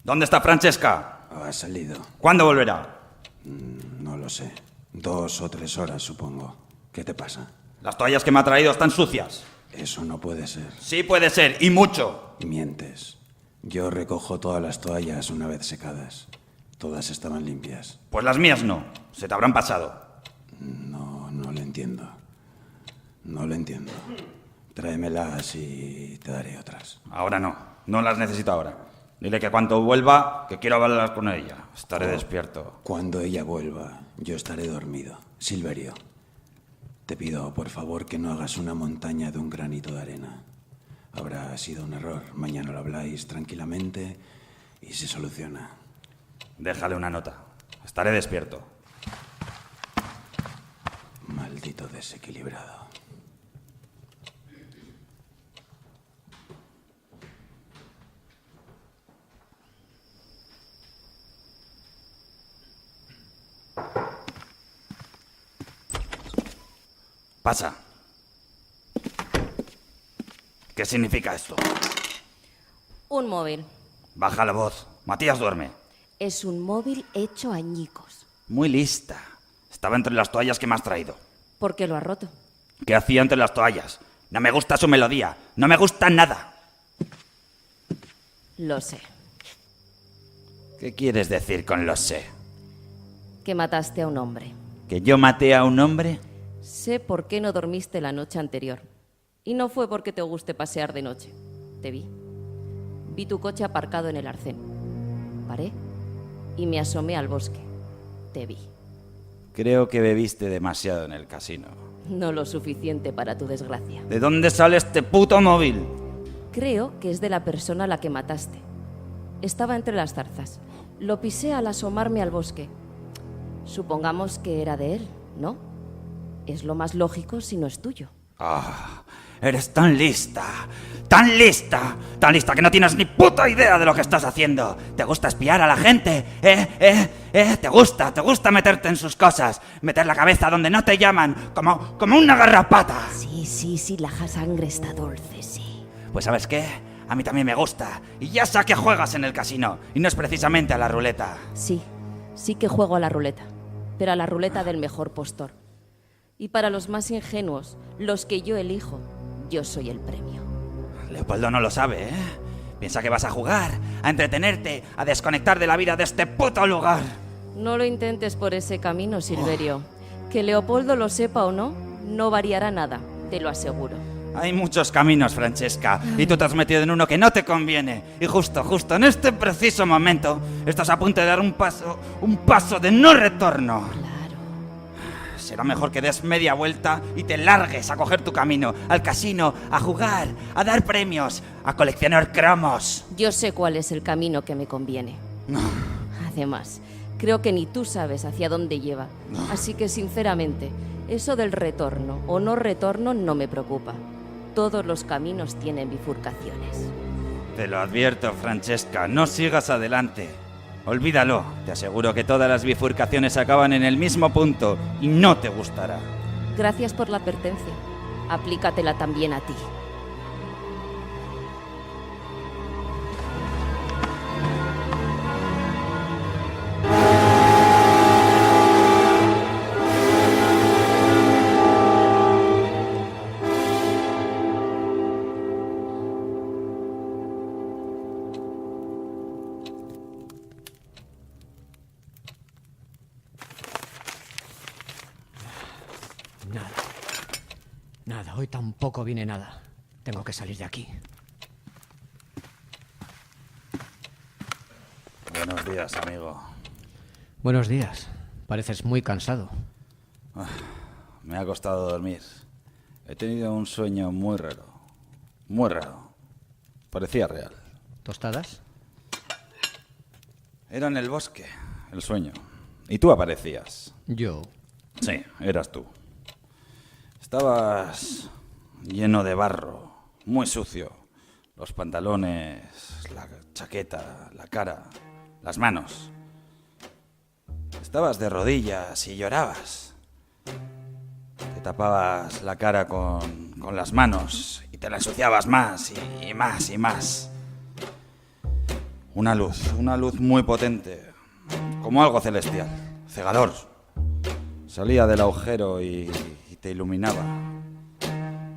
Speaker 4: ¿Dónde está Francesca?
Speaker 2: Ha salido.
Speaker 4: ¿Cuándo volverá?
Speaker 2: No lo sé. 2 o 3 horas, supongo. ¿Qué te pasa?
Speaker 4: Las toallas que me ha traído están sucias.
Speaker 2: Eso no puede ser.
Speaker 4: Sí puede ser, y mucho.
Speaker 2: Mientes. Yo recojo todas las toallas una vez secadas. Todas estaban limpias.
Speaker 4: Pues las mías no. Se te habrán pasado.
Speaker 2: No lo entiendo. No lo entiendo. Tráemelas y te daré otras.
Speaker 4: Ahora no. No las necesito ahora. Dile que cuando vuelva, que quiero hablar con ella. Estaré despierto.
Speaker 2: Cuando ella vuelva, yo estaré dormido. Silverio, te pido, por favor, que no hagas una montaña de un granito de arena. Habrá sido un error. Mañana lo habláis tranquilamente y se soluciona.
Speaker 4: Déjale una nota. Estaré despierto.
Speaker 2: Maldito desequilibrado.
Speaker 4: Pasa. ¿Qué significa esto?
Speaker 6: Un móvil.
Speaker 4: Baja la voz. Matías duerme.
Speaker 6: Es un móvil hecho añicos.
Speaker 4: Muy lista. Estaba entre las toallas que me has traído.
Speaker 6: ¿Por qué lo has roto?
Speaker 4: ¿Qué hacía entre las toallas? No me gusta su melodía. No me gusta nada.
Speaker 6: Lo sé.
Speaker 4: ¿Qué quieres decir con lo sé?
Speaker 6: Que mataste a un hombre.
Speaker 4: ¿Que yo maté a un hombre?
Speaker 6: Sé por qué no dormiste la noche anterior. Y no fue porque te guste pasear de noche. Te vi. Vi tu coche aparcado en el arcén. Paré y me asomé al bosque. Te vi.
Speaker 4: Creo que bebiste demasiado en el casino.
Speaker 6: No lo suficiente para tu desgracia.
Speaker 4: ¿De dónde sale este puto móvil?
Speaker 6: Creo que es de la persona a la que mataste. Estaba entre las zarzas. Lo pisé al asomarme al bosque. Supongamos que era de él, ¿no? Es lo más lógico si no es tuyo.
Speaker 4: Ah, eres tan lista, tan lista, tan lista que no tienes ni puta idea de lo que estás haciendo. ¿Te gusta espiar a la gente? Te gusta meterte en sus cosas, meter la cabeza donde no te llaman, como una garrapata.
Speaker 6: Sí, la sangre está dulce, sí.
Speaker 4: Pues ¿sabes qué? A mí también me gusta. Y ya sé a qué juegas en el casino. Y no es precisamente a la ruleta.
Speaker 6: Sí que juego a la ruleta, pero a la ruleta del mejor postor. Y para los más ingenuos, los que yo elijo, yo soy el premio.
Speaker 4: Leopoldo no lo sabe, ¿eh? Piensa que vas a jugar, a entretenerte, a desconectar de la vida de este puto lugar.
Speaker 6: No lo intentes por ese camino, Silverio. Que Leopoldo lo sepa o no, no variará nada, te lo aseguro.
Speaker 4: Hay muchos caminos, Francesca, y tú te has metido en uno que no te conviene. Y justo en este preciso momento, estás a punto de dar un paso de no retorno.
Speaker 6: Claro.
Speaker 4: Será mejor que des media vuelta y te largues a coger tu camino, al casino, a jugar, a dar premios, a coleccionar cromos.
Speaker 6: Yo sé cuál es el camino que me conviene. Además, creo que ni tú sabes hacia dónde lleva. Así que, sinceramente, eso del retorno o no retorno no me preocupa. Todos los caminos tienen bifurcaciones.
Speaker 4: Te lo advierto, Francesca, no sigas adelante. Olvídalo, te aseguro que todas las bifurcaciones acaban en el mismo punto y no te gustará.
Speaker 6: Gracias por la advertencia. Aplícatela también a ti.
Speaker 3: Nada, hoy tampoco viene nada. Tengo que salir de aquí.
Speaker 4: Buenos días, amigo.
Speaker 3: Buenos días. Pareces muy cansado.
Speaker 4: Me ha costado dormir. He tenido un sueño muy raro. Muy raro. Parecía real.
Speaker 3: ¿Tostadas?
Speaker 4: Era en el bosque, el sueño. Y tú aparecías.
Speaker 3: Yo.
Speaker 4: Sí, eras tú. Estabas lleno de barro, muy sucio. Los pantalones, la chaqueta, la cara, las manos. Estabas de rodillas y llorabas. Te tapabas la cara con las manos y te la ensuciabas más y más y más. Una luz muy potente, como algo celestial, cegador. Salía del agujero y te iluminaba.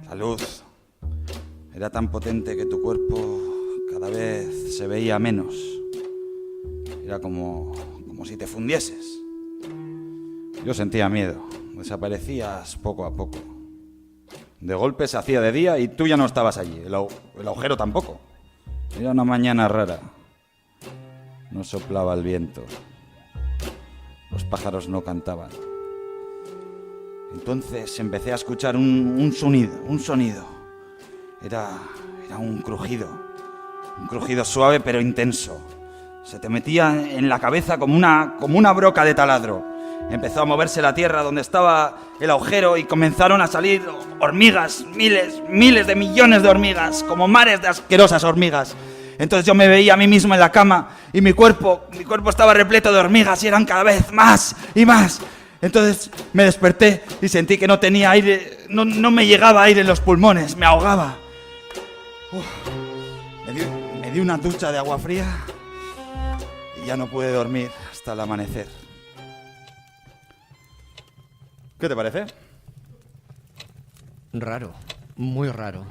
Speaker 4: La luz era tan potente que tu cuerpo cada vez se veía menos. Era como si te fundieses. Yo sentía miedo. Desaparecías poco a poco. De golpe se hacía de día y tú ya no estabas allí. El agujero tampoco. Era una mañana rara. No soplaba el viento. Los pájaros no cantaban. Entonces empecé a escuchar un sonido. Era un crujido suave pero intenso. Se te metía en la cabeza como una broca de taladro. Empezó a moverse la tierra donde estaba el agujero y comenzaron a salir hormigas, miles de millones de hormigas, como mares de asquerosas hormigas. Entonces yo me veía a mí mismo en la cama y mi cuerpo estaba repleto de hormigas y eran cada vez más y más. Entonces me desperté y sentí que no tenía aire, no me llegaba aire en los pulmones, me ahogaba. Me di una ducha de agua fría y ya no pude dormir hasta el amanecer. ¿Qué te parece?
Speaker 3: Raro, muy raro.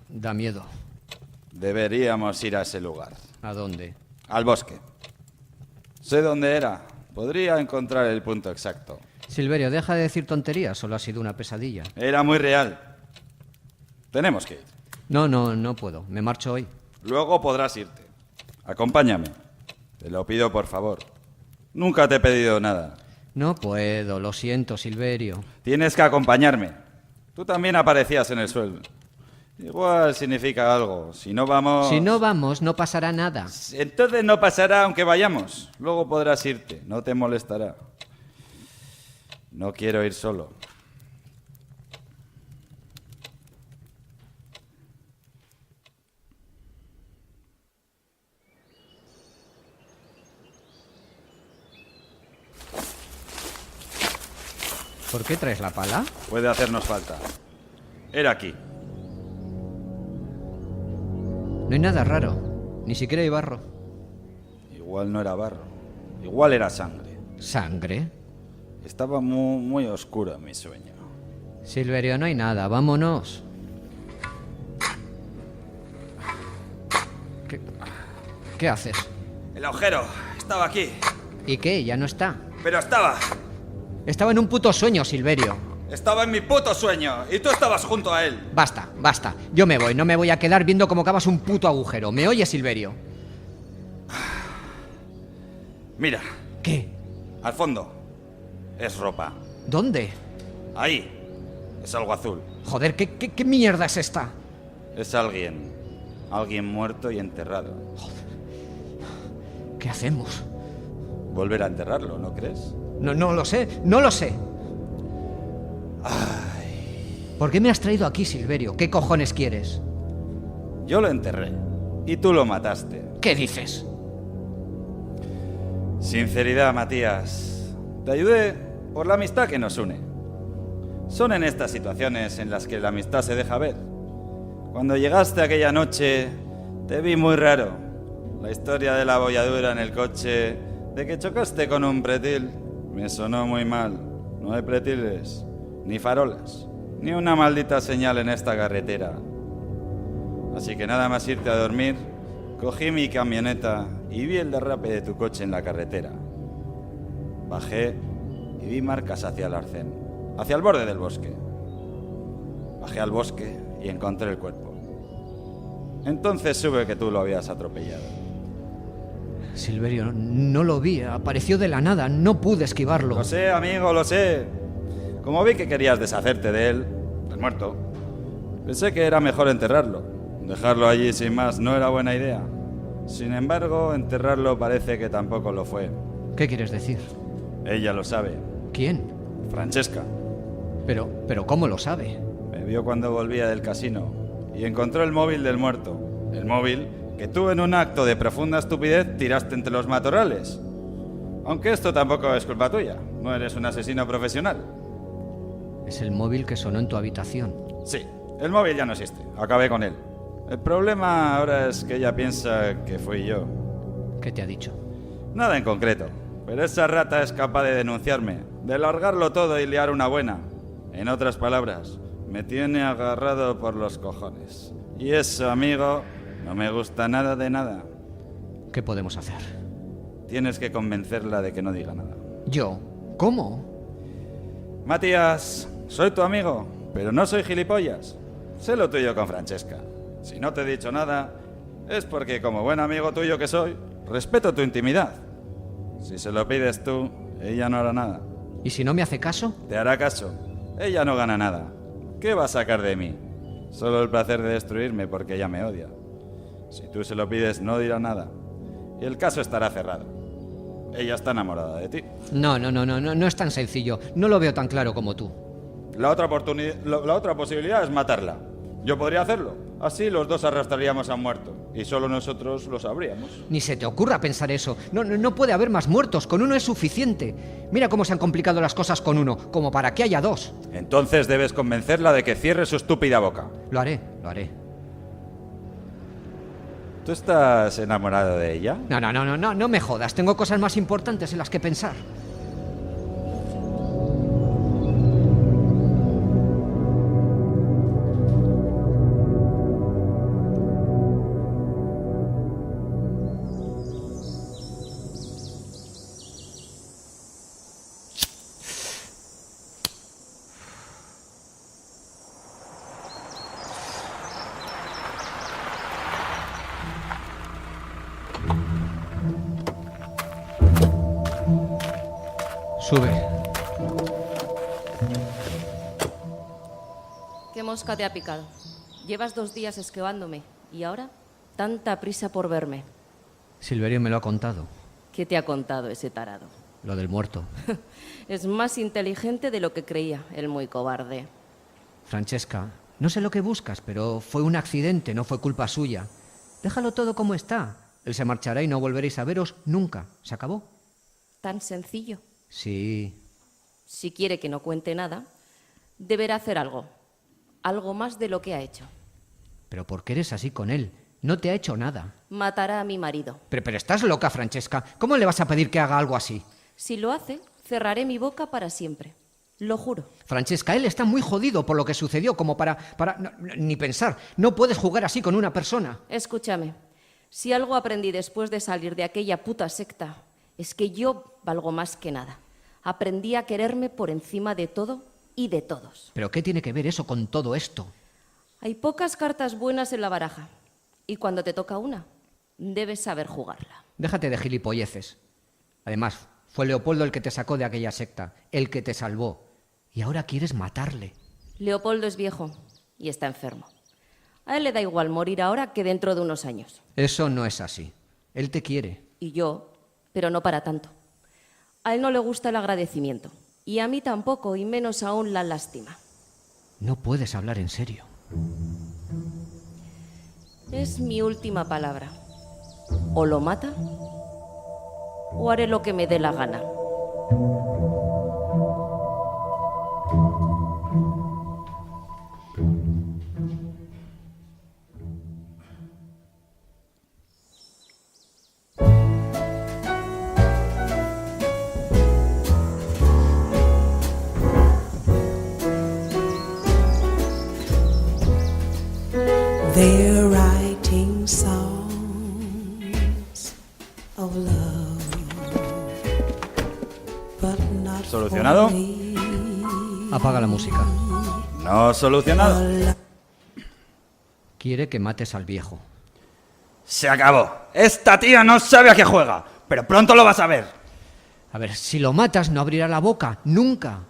Speaker 3: Da miedo.
Speaker 4: Deberíamos ir a ese lugar.
Speaker 3: ¿A dónde?
Speaker 4: Al bosque. Sé dónde era. Podría encontrar el punto exacto.
Speaker 3: Silverio, deja de decir tonterías, solo ha sido una pesadilla.
Speaker 4: Era muy real. Tenemos que ir.
Speaker 3: No puedo. Me marcho hoy.
Speaker 4: Luego podrás irte. Acompáñame. Te lo pido por favor. Nunca te he pedido nada.
Speaker 3: No puedo, lo siento, Silverio.
Speaker 4: Tienes que acompañarme. Tú también aparecías en el suelo. Igual significa algo. Si no vamos...
Speaker 3: Si no vamos, no pasará nada.
Speaker 4: Entonces no pasará aunque vayamos. Luego podrás irte. No te molestará. No quiero ir solo.
Speaker 3: ¿Por qué traes la pala?
Speaker 4: Puede hacernos falta. Era aquí.
Speaker 3: No hay nada raro. Ni siquiera hay barro.
Speaker 4: Igual no era barro. Igual era sangre.
Speaker 3: ¿Sangre?
Speaker 4: Estaba muy oscuro en mi sueño.
Speaker 3: Silverio, no hay nada. Vámonos. ¿Qué haces?
Speaker 4: El agujero. Estaba aquí.
Speaker 3: ¿Y qué? Ya no está.
Speaker 4: Pero estaba.
Speaker 3: Estaba en un puto sueño, Silverio.
Speaker 4: Estaba en mi puto sueño. Y tú estabas junto a él.
Speaker 3: Basta, basta. Yo me voy. No me voy a quedar viendo cómo cavas un puto agujero. ¿Me oyes, Silverio?
Speaker 4: Mira.
Speaker 3: ¿Qué?
Speaker 4: Al fondo. Es ropa.
Speaker 3: ¿Dónde?
Speaker 4: Ahí. Es algo azul.
Speaker 3: Joder, ¿qué mierda es esta?
Speaker 4: Es alguien. Alguien muerto y enterrado.
Speaker 3: ¿Qué hacemos?
Speaker 4: Volver a enterrarlo, ¿no crees?
Speaker 3: No lo sé, no lo sé. ¿Por qué me has traído aquí, Silverio? ¿Qué cojones quieres?
Speaker 4: Yo lo enterré. Y tú lo mataste.
Speaker 3: ¿Qué dices?
Speaker 4: Sinceridad, Matías. Te ayudé por la amistad que nos une. Son en estas situaciones en las que la amistad se deja ver. Cuando llegaste aquella noche, te vi muy raro. La historia de la abolladura en el coche, de que chocaste con un pretil, me sonó muy mal. No hay pretiles, ni farolas, ni una maldita señal en esta carretera. Así que nada más irte a dormir, cogí mi camioneta y vi el derrape de tu coche en la carretera. Bajé y vi marcas hacia el arcén, hacia el borde del bosque. Bajé al bosque y encontré el cuerpo. Entonces supe que tú lo habías atropellado.
Speaker 3: Silverio, no lo vi. Apareció de la nada. No pude esquivarlo.
Speaker 4: Lo sé, amigo, lo sé. Como vi que querías deshacerte de él, del muerto, pensé que era mejor enterrarlo. Dejarlo allí sin más no era buena idea. Sin embargo, enterrarlo parece que tampoco lo fue.
Speaker 3: ¿Qué quieres decir?
Speaker 4: Ella lo sabe.
Speaker 3: ¿Quién?
Speaker 4: Francesca.
Speaker 3: Pero ¿cómo lo sabe?
Speaker 4: Me vio cuando volvía del casino y encontró el móvil del muerto. El móvil que tú en un acto de profunda estupidez tiraste entre los matorrales. Aunque esto tampoco es culpa tuya. No eres un asesino profesional.
Speaker 3: Es el móvil que sonó en tu habitación.
Speaker 4: Sí, el móvil ya no existe. Acabé con él. El problema ahora es que ella piensa que fui yo.
Speaker 3: ¿Qué te ha dicho?
Speaker 4: Nada en concreto. Pero esa rata es capaz de denunciarme, de largarlo todo y liar una buena. En otras palabras, me tiene agarrado por los cojones. Y eso, amigo, no me gusta nada de nada.
Speaker 3: ¿Qué podemos hacer?
Speaker 4: Tienes que convencerla de que no diga nada.
Speaker 3: ¿Yo? ¿Cómo?
Speaker 4: Matías, soy tu amigo, pero no soy gilipollas. Sé lo tuyo con Francesca. Si no te he dicho nada, es porque como buen amigo tuyo que soy, respeto tu intimidad. Si se lo pides tú, ella no hará nada.
Speaker 3: ¿Y si no me hace caso?
Speaker 4: Te hará caso. Ella no gana nada. ¿Qué va a sacar de mí? Solo el placer de destruirme porque ella me odia. Si tú se lo pides, no dirá nada. Y el caso estará cerrado. Ella está enamorada de ti.
Speaker 3: No es tan sencillo. No lo veo tan claro como tú.
Speaker 4: La otra posibilidad es matarla. Yo podría hacerlo. Así los dos arrastraríamos a un muerto. Y solo nosotros lo sabríamos.
Speaker 3: Ni se te ocurra pensar eso. No puede haber más muertos. Con uno es suficiente. Mira cómo se han complicado las cosas con uno, como para que haya dos.
Speaker 4: Entonces debes convencerla de que cierre su estúpida boca.
Speaker 3: Lo haré.
Speaker 4: ¿Tú estás enamorado de ella?
Speaker 3: No me jodas. Tengo cosas más importantes en las que pensar. Sube.
Speaker 6: ¿Qué mosca te ha picado? Llevas 2 días esquivándome. ¿Y ahora? Tanta prisa por verme.
Speaker 3: Silverio me lo ha contado.
Speaker 6: ¿Qué te ha contado ese tarado?
Speaker 3: Lo del muerto.
Speaker 6: Es más inteligente de lo que creía, el muy cobarde.
Speaker 3: Francesca, no sé lo que buscas, pero fue un accidente, no fue culpa suya. Déjalo todo como está. Él se marchará y no volveréis a veros nunca. ¿Se acabó?
Speaker 6: ¿Tan sencillo?
Speaker 3: Sí.
Speaker 6: si quiere que no cuente nada, deberá hacer algo. Algo más de lo que ha hecho.
Speaker 3: ¿Pero por qué eres así con él? No te ha hecho nada.
Speaker 6: Matará a mi marido.
Speaker 3: Pero estás loca, Francesca. ¿Cómo le vas a pedir que haga algo así?
Speaker 6: Si lo hace, cerraré mi boca para siempre. Lo juro.
Speaker 3: Francesca, él está muy jodido por lo que sucedió, como para ni pensar. No puedes jugar así con una persona.
Speaker 6: Escúchame. Si algo aprendí después de salir de aquella puta secta, es que yo valgo más que nada. Aprendí a quererme por encima de todo y de todos.
Speaker 3: ¿Pero qué tiene que ver eso con todo esto?
Speaker 6: Hay pocas cartas buenas en la baraja. Y cuando te toca una, debes saber jugarla.
Speaker 3: Déjate de gilipolleces. Además, fue Leopoldo el que te sacó de aquella secta, el que te salvó. Y ahora quieres matarle.
Speaker 6: Leopoldo es viejo y está enfermo. A él le da igual morir ahora que dentro de unos años.
Speaker 3: Eso no es así. Él te quiere.
Speaker 6: Y yo, pero no para tanto. A él no le gusta el agradecimiento. Y a mí tampoco, y menos aún la lástima.
Speaker 3: No puedes hablar en serio.
Speaker 6: Es mi última palabra. O lo mata, o haré lo que me dé la gana.
Speaker 5: They're writing songs of love, but not
Speaker 4: ¿Solucionado?
Speaker 5: for me.
Speaker 3: Apaga la música.
Speaker 4: No solucionado.
Speaker 3: Quiere que mates al viejo.
Speaker 4: Se acabó. Esta tía no sabe a qué juega, pero pronto lo vas a ver.
Speaker 3: A ver, si lo matas no abrirá la boca. Nunca.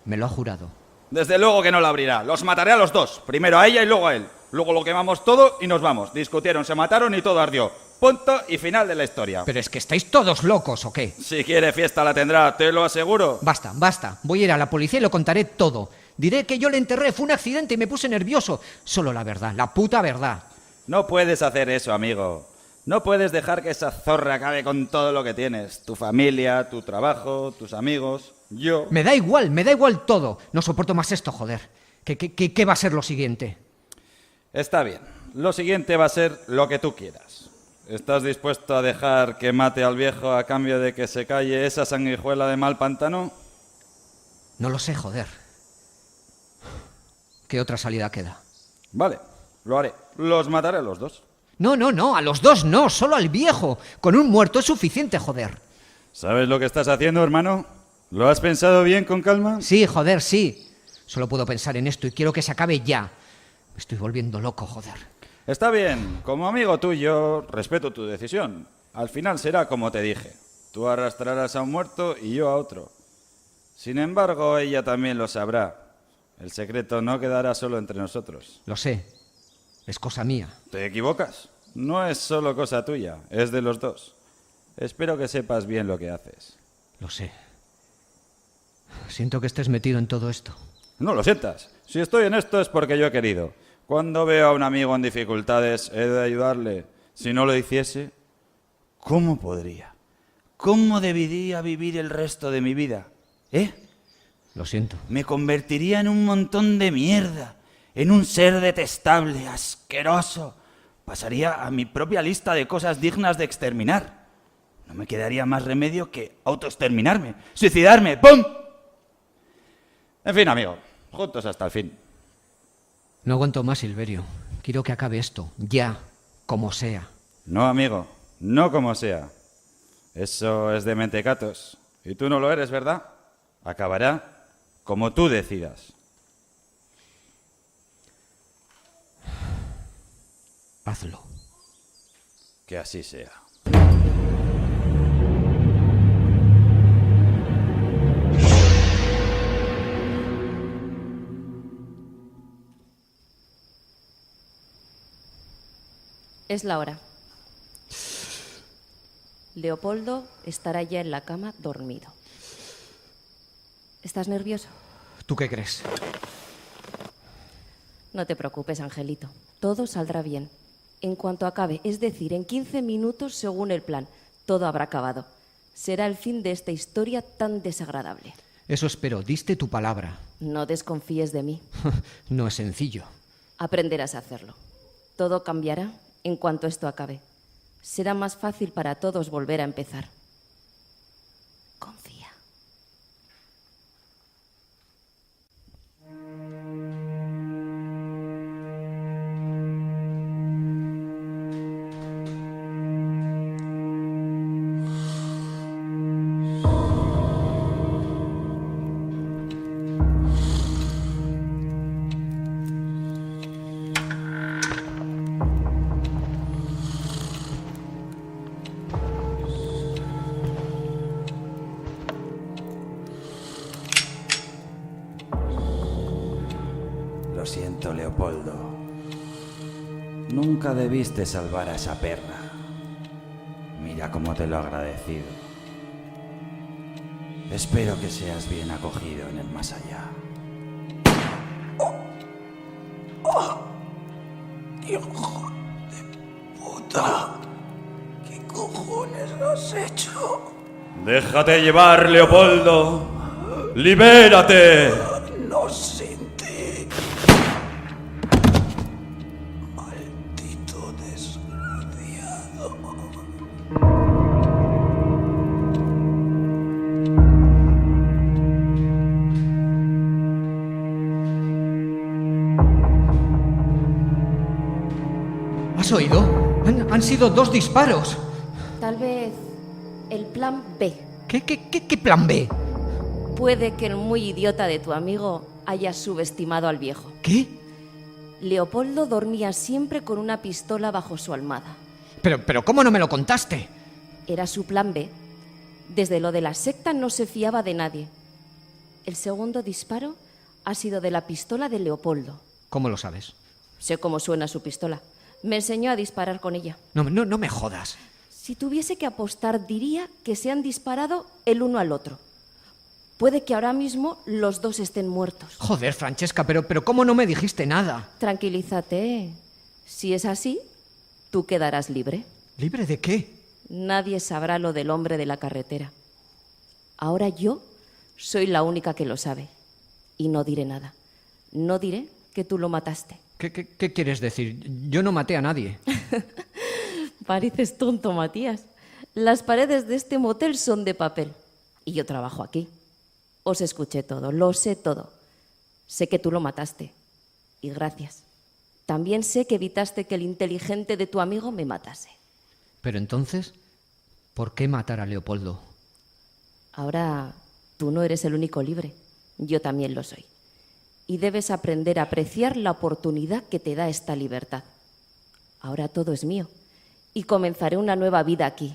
Speaker 3: Me lo ha jurado.
Speaker 4: Desde luego que no la abrirá. Los mataré a los dos. Primero a ella y luego a él. Luego lo quemamos todo y nos vamos. Discutieron, se mataron y todo ardió. Punto y final de la historia.
Speaker 3: ¿Pero es que estáis todos locos o qué?
Speaker 4: Si quiere fiesta la tendrá, te lo aseguro.
Speaker 3: Basta, basta. Voy a ir a la policía y lo contaré todo. Diré que yo le enterré, fue un accidente y me puse nervioso. Solo la verdad, la puta verdad.
Speaker 4: No puedes hacer eso, amigo. No puedes dejar que esa zorra acabe con todo lo que tienes. Tu familia, tu trabajo, tus amigos, yo.
Speaker 3: Me da igual todo. No soporto más esto, joder. ¿Qué va a ser lo siguiente?
Speaker 4: Está bien. Lo siguiente va a ser lo que tú quieras. ¿Estás dispuesto a dejar que mate al viejo a cambio de que se calle esa sanguijuela de mal pantano?
Speaker 3: No lo sé, joder. ¿Qué otra salida queda?
Speaker 4: Vale, lo haré. Los mataré a los dos.
Speaker 3: No, a los dos no, solo al viejo. Con un muerto es suficiente, joder.
Speaker 4: ¿Sabes lo que estás haciendo, hermano? ¿Lo has pensado bien con calma?
Speaker 3: Sí, joder, sí. Solo puedo pensar en esto y quiero que se acabe ya. Me estoy volviendo loco, joder.
Speaker 4: Está bien. Como amigo tuyo, respeto tu decisión. Al final será como te dije. Tú arrastrarás a un muerto y yo a otro. Sin embargo, ella también lo sabrá. El secreto no quedará solo entre nosotros.
Speaker 3: Lo sé. Es cosa mía.
Speaker 4: ¿Te equivocas? No es solo cosa tuya, es de los dos. Espero que sepas bien lo que haces.
Speaker 3: Lo sé. Siento que estés metido en todo esto.
Speaker 4: No lo sientas. Si estoy en esto es porque yo he querido. Cuando veo a un amigo en dificultades, he de ayudarle. Si no lo hiciese, ¿cómo podría? ¿Cómo debería vivir el resto de mi vida?
Speaker 3: Lo siento.
Speaker 4: Me convertiría en un montón de mierda, en un ser detestable, asqueroso. Pasaría a mi propia lista de cosas dignas de exterminar. No me quedaría más remedio que autoexterminarme, suicidarme, ¡pum! En fin, amigo, juntos hasta el fin.
Speaker 3: No aguanto más, Silverio. Quiero que acabe esto, ya, como sea.
Speaker 4: No, amigo, no como sea. Eso es de mentecatos. Y tú no lo eres, ¿verdad? Acabará como tú decidas.
Speaker 3: Hazlo.
Speaker 4: Que así sea.
Speaker 6: Es la hora. Leopoldo estará ya en la cama dormido. ¿Estás nervioso?
Speaker 3: ¿Tú qué crees?
Speaker 6: No te preocupes, Angelito. Todo saldrá bien. En cuanto acabe, es decir, en 15 minutos según el plan, todo habrá acabado. Será el fin de esta historia tan desagradable.
Speaker 3: Eso espero, diste tu palabra.
Speaker 6: No desconfíes de mí.
Speaker 3: No es sencillo.
Speaker 6: Aprenderás a hacerlo. Todo cambiará en cuanto esto acabe. Será más fácil para todos volver a empezar. Confía.
Speaker 4: Lo siento, Leopoldo. Nunca debiste salvar a esa perra. Mira cómo te lo he agradecido. Espero que seas bien acogido en el más allá.
Speaker 2: ¡Hijo de puta! ¿Qué cojones has hecho?
Speaker 4: ¡Déjate llevar, Leopoldo! ¡Libérate!
Speaker 2: No sin ti. Maldito desgraciado.
Speaker 3: ¿Has oído? Han sido 2 disparos.
Speaker 6: Tal vez el plan B.
Speaker 3: ¿Qué plan B?
Speaker 6: Puede que el muy idiota de tu amigo haya subestimado al viejo.
Speaker 3: ¿Qué?
Speaker 6: Leopoldo dormía siempre con una pistola bajo su almohada.
Speaker 3: Pero ¿cómo no me lo contaste?
Speaker 6: Era su plan B. Desde lo de la secta no se fiaba de nadie. El segundo disparo ha sido de la pistola de Leopoldo.
Speaker 3: ¿Cómo lo sabes?
Speaker 6: Sé cómo suena su pistola. Me enseñó a disparar con ella.
Speaker 3: No me jodas.
Speaker 6: Si tuviese que apostar, diría que se han disparado el uno al otro. Puede que ahora mismo los dos estén muertos.
Speaker 3: Joder, Francesca, pero ¿cómo no me dijiste nada?
Speaker 6: Tranquilízate. Si es así, tú quedarás libre.
Speaker 3: ¿Libre de qué?
Speaker 6: Nadie sabrá lo del hombre de la carretera. Ahora yo soy la única que lo sabe. Y no diré nada. No diré que tú lo mataste.
Speaker 3: ¿Qué quieres decir? Yo no maté a nadie.
Speaker 6: Pareces tonto, Matías. Las paredes de este motel son de papel. Y yo trabajo aquí. Os escuché todo, lo sé todo. Sé que tú lo mataste. Y gracias. También sé que evitaste que el inteligente de tu amigo me matase.
Speaker 3: Pero entonces, ¿por qué matar a Leopoldo?
Speaker 6: Ahora tú no eres el único libre. Yo también lo soy. Y debes aprender a apreciar la oportunidad que te da esta libertad. Ahora todo es mío. Y comenzaré una nueva vida aquí.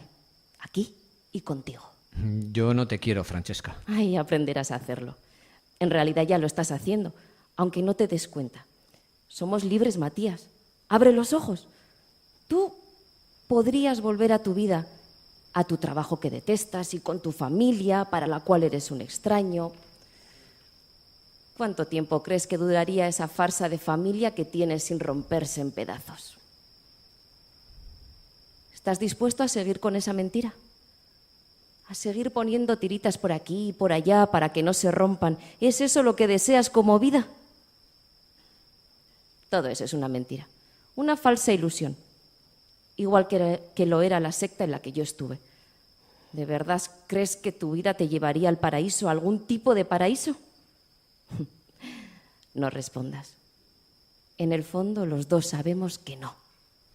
Speaker 6: Aquí y contigo.
Speaker 3: Yo no te quiero, Francesca.
Speaker 6: Ay, aprenderás a hacerlo. En realidad ya lo estás haciendo, aunque no te des cuenta. Somos libres, Matías. Abre los ojos. Tú podrías volver a tu vida, a tu trabajo que detestas y con tu familia, para la cual eres un extraño. ¿Cuánto tiempo crees que duraría esa farsa de familia que tienes sin romperse en pedazos? ¿Estás dispuesto a seguir con esa mentira? ¿A seguir poniendo tiritas por aquí y por allá para que no se rompan? ¿Es eso lo que deseas como vida? Todo eso es una mentira, una falsa ilusión, igual que lo era la secta en la que yo estuve. ¿De verdad crees que tu vida te llevaría al paraíso, a algún tipo de paraíso? No respondas. En el fondo los dos sabemos que no.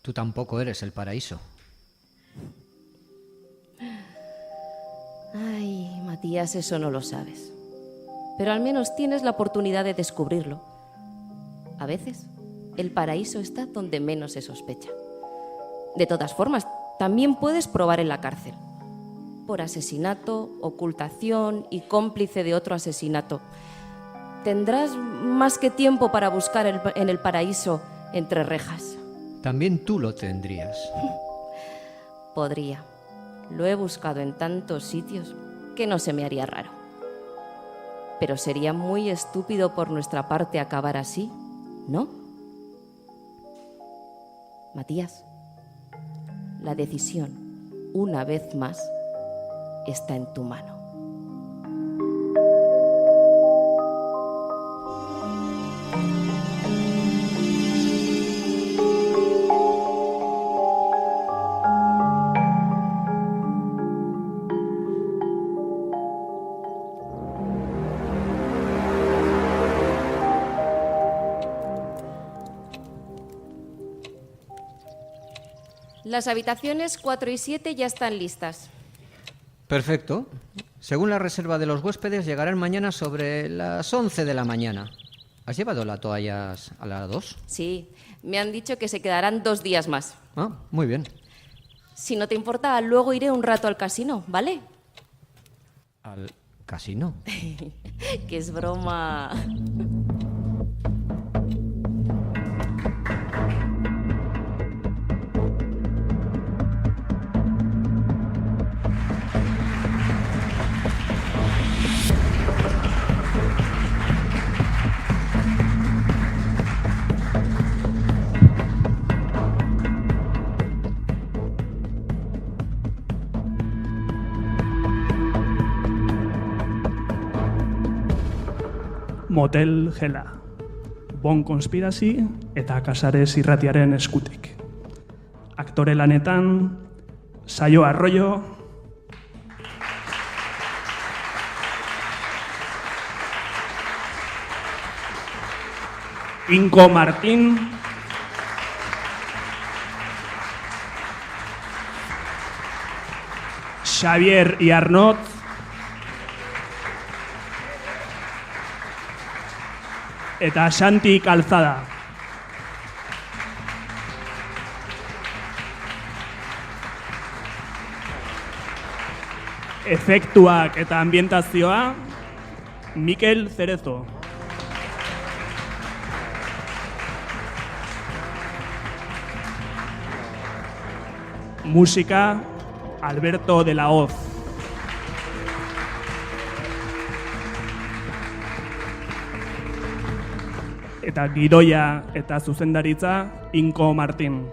Speaker 3: Tú tampoco eres el paraíso.
Speaker 6: Ay, Matías, eso no lo sabes. Pero al menos tienes la oportunidad de descubrirlo. A veces, el paraíso está donde menos se sospecha. De todas formas, también puedes probar en la cárcel. Por asesinato, ocultación y cómplice de otro asesinato. Tendrás más que tiempo para buscar en el paraíso entre rejas.
Speaker 3: También tú lo tendrías.
Speaker 6: Podría. Lo he buscado en tantos sitios que no se me haría raro. Pero sería muy estúpido por nuestra parte acabar así, ¿no? Matías, la decisión, una vez más, está en tu mano. Las habitaciones 4 y 7 ya están listas.
Speaker 3: Perfecto. Según la reserva de los huéspedes, llegarán mañana sobre las 11 de la mañana. ¿Has llevado las toallas a las 2?
Speaker 6: Sí, me han dicho que se quedarán 2 días más.
Speaker 3: Ah, muy bien.
Speaker 6: Si no te importa, luego iré un rato al casino, ¿vale?
Speaker 3: ¿Al casino?
Speaker 6: Que es broma.
Speaker 7: Motel Gela. Bon Konspirazi eta Casares irratiaren eskutik. Aktore lanetan, Saio Arroyo, Inko Martín, Xavier Iarnot, eta Santi Calzada. Efektuak eta ambientazioa, Mikel Cerezo. Música, Alberto de la Hoz. Eta gidoia eta zuzendaritza, Inko Martín.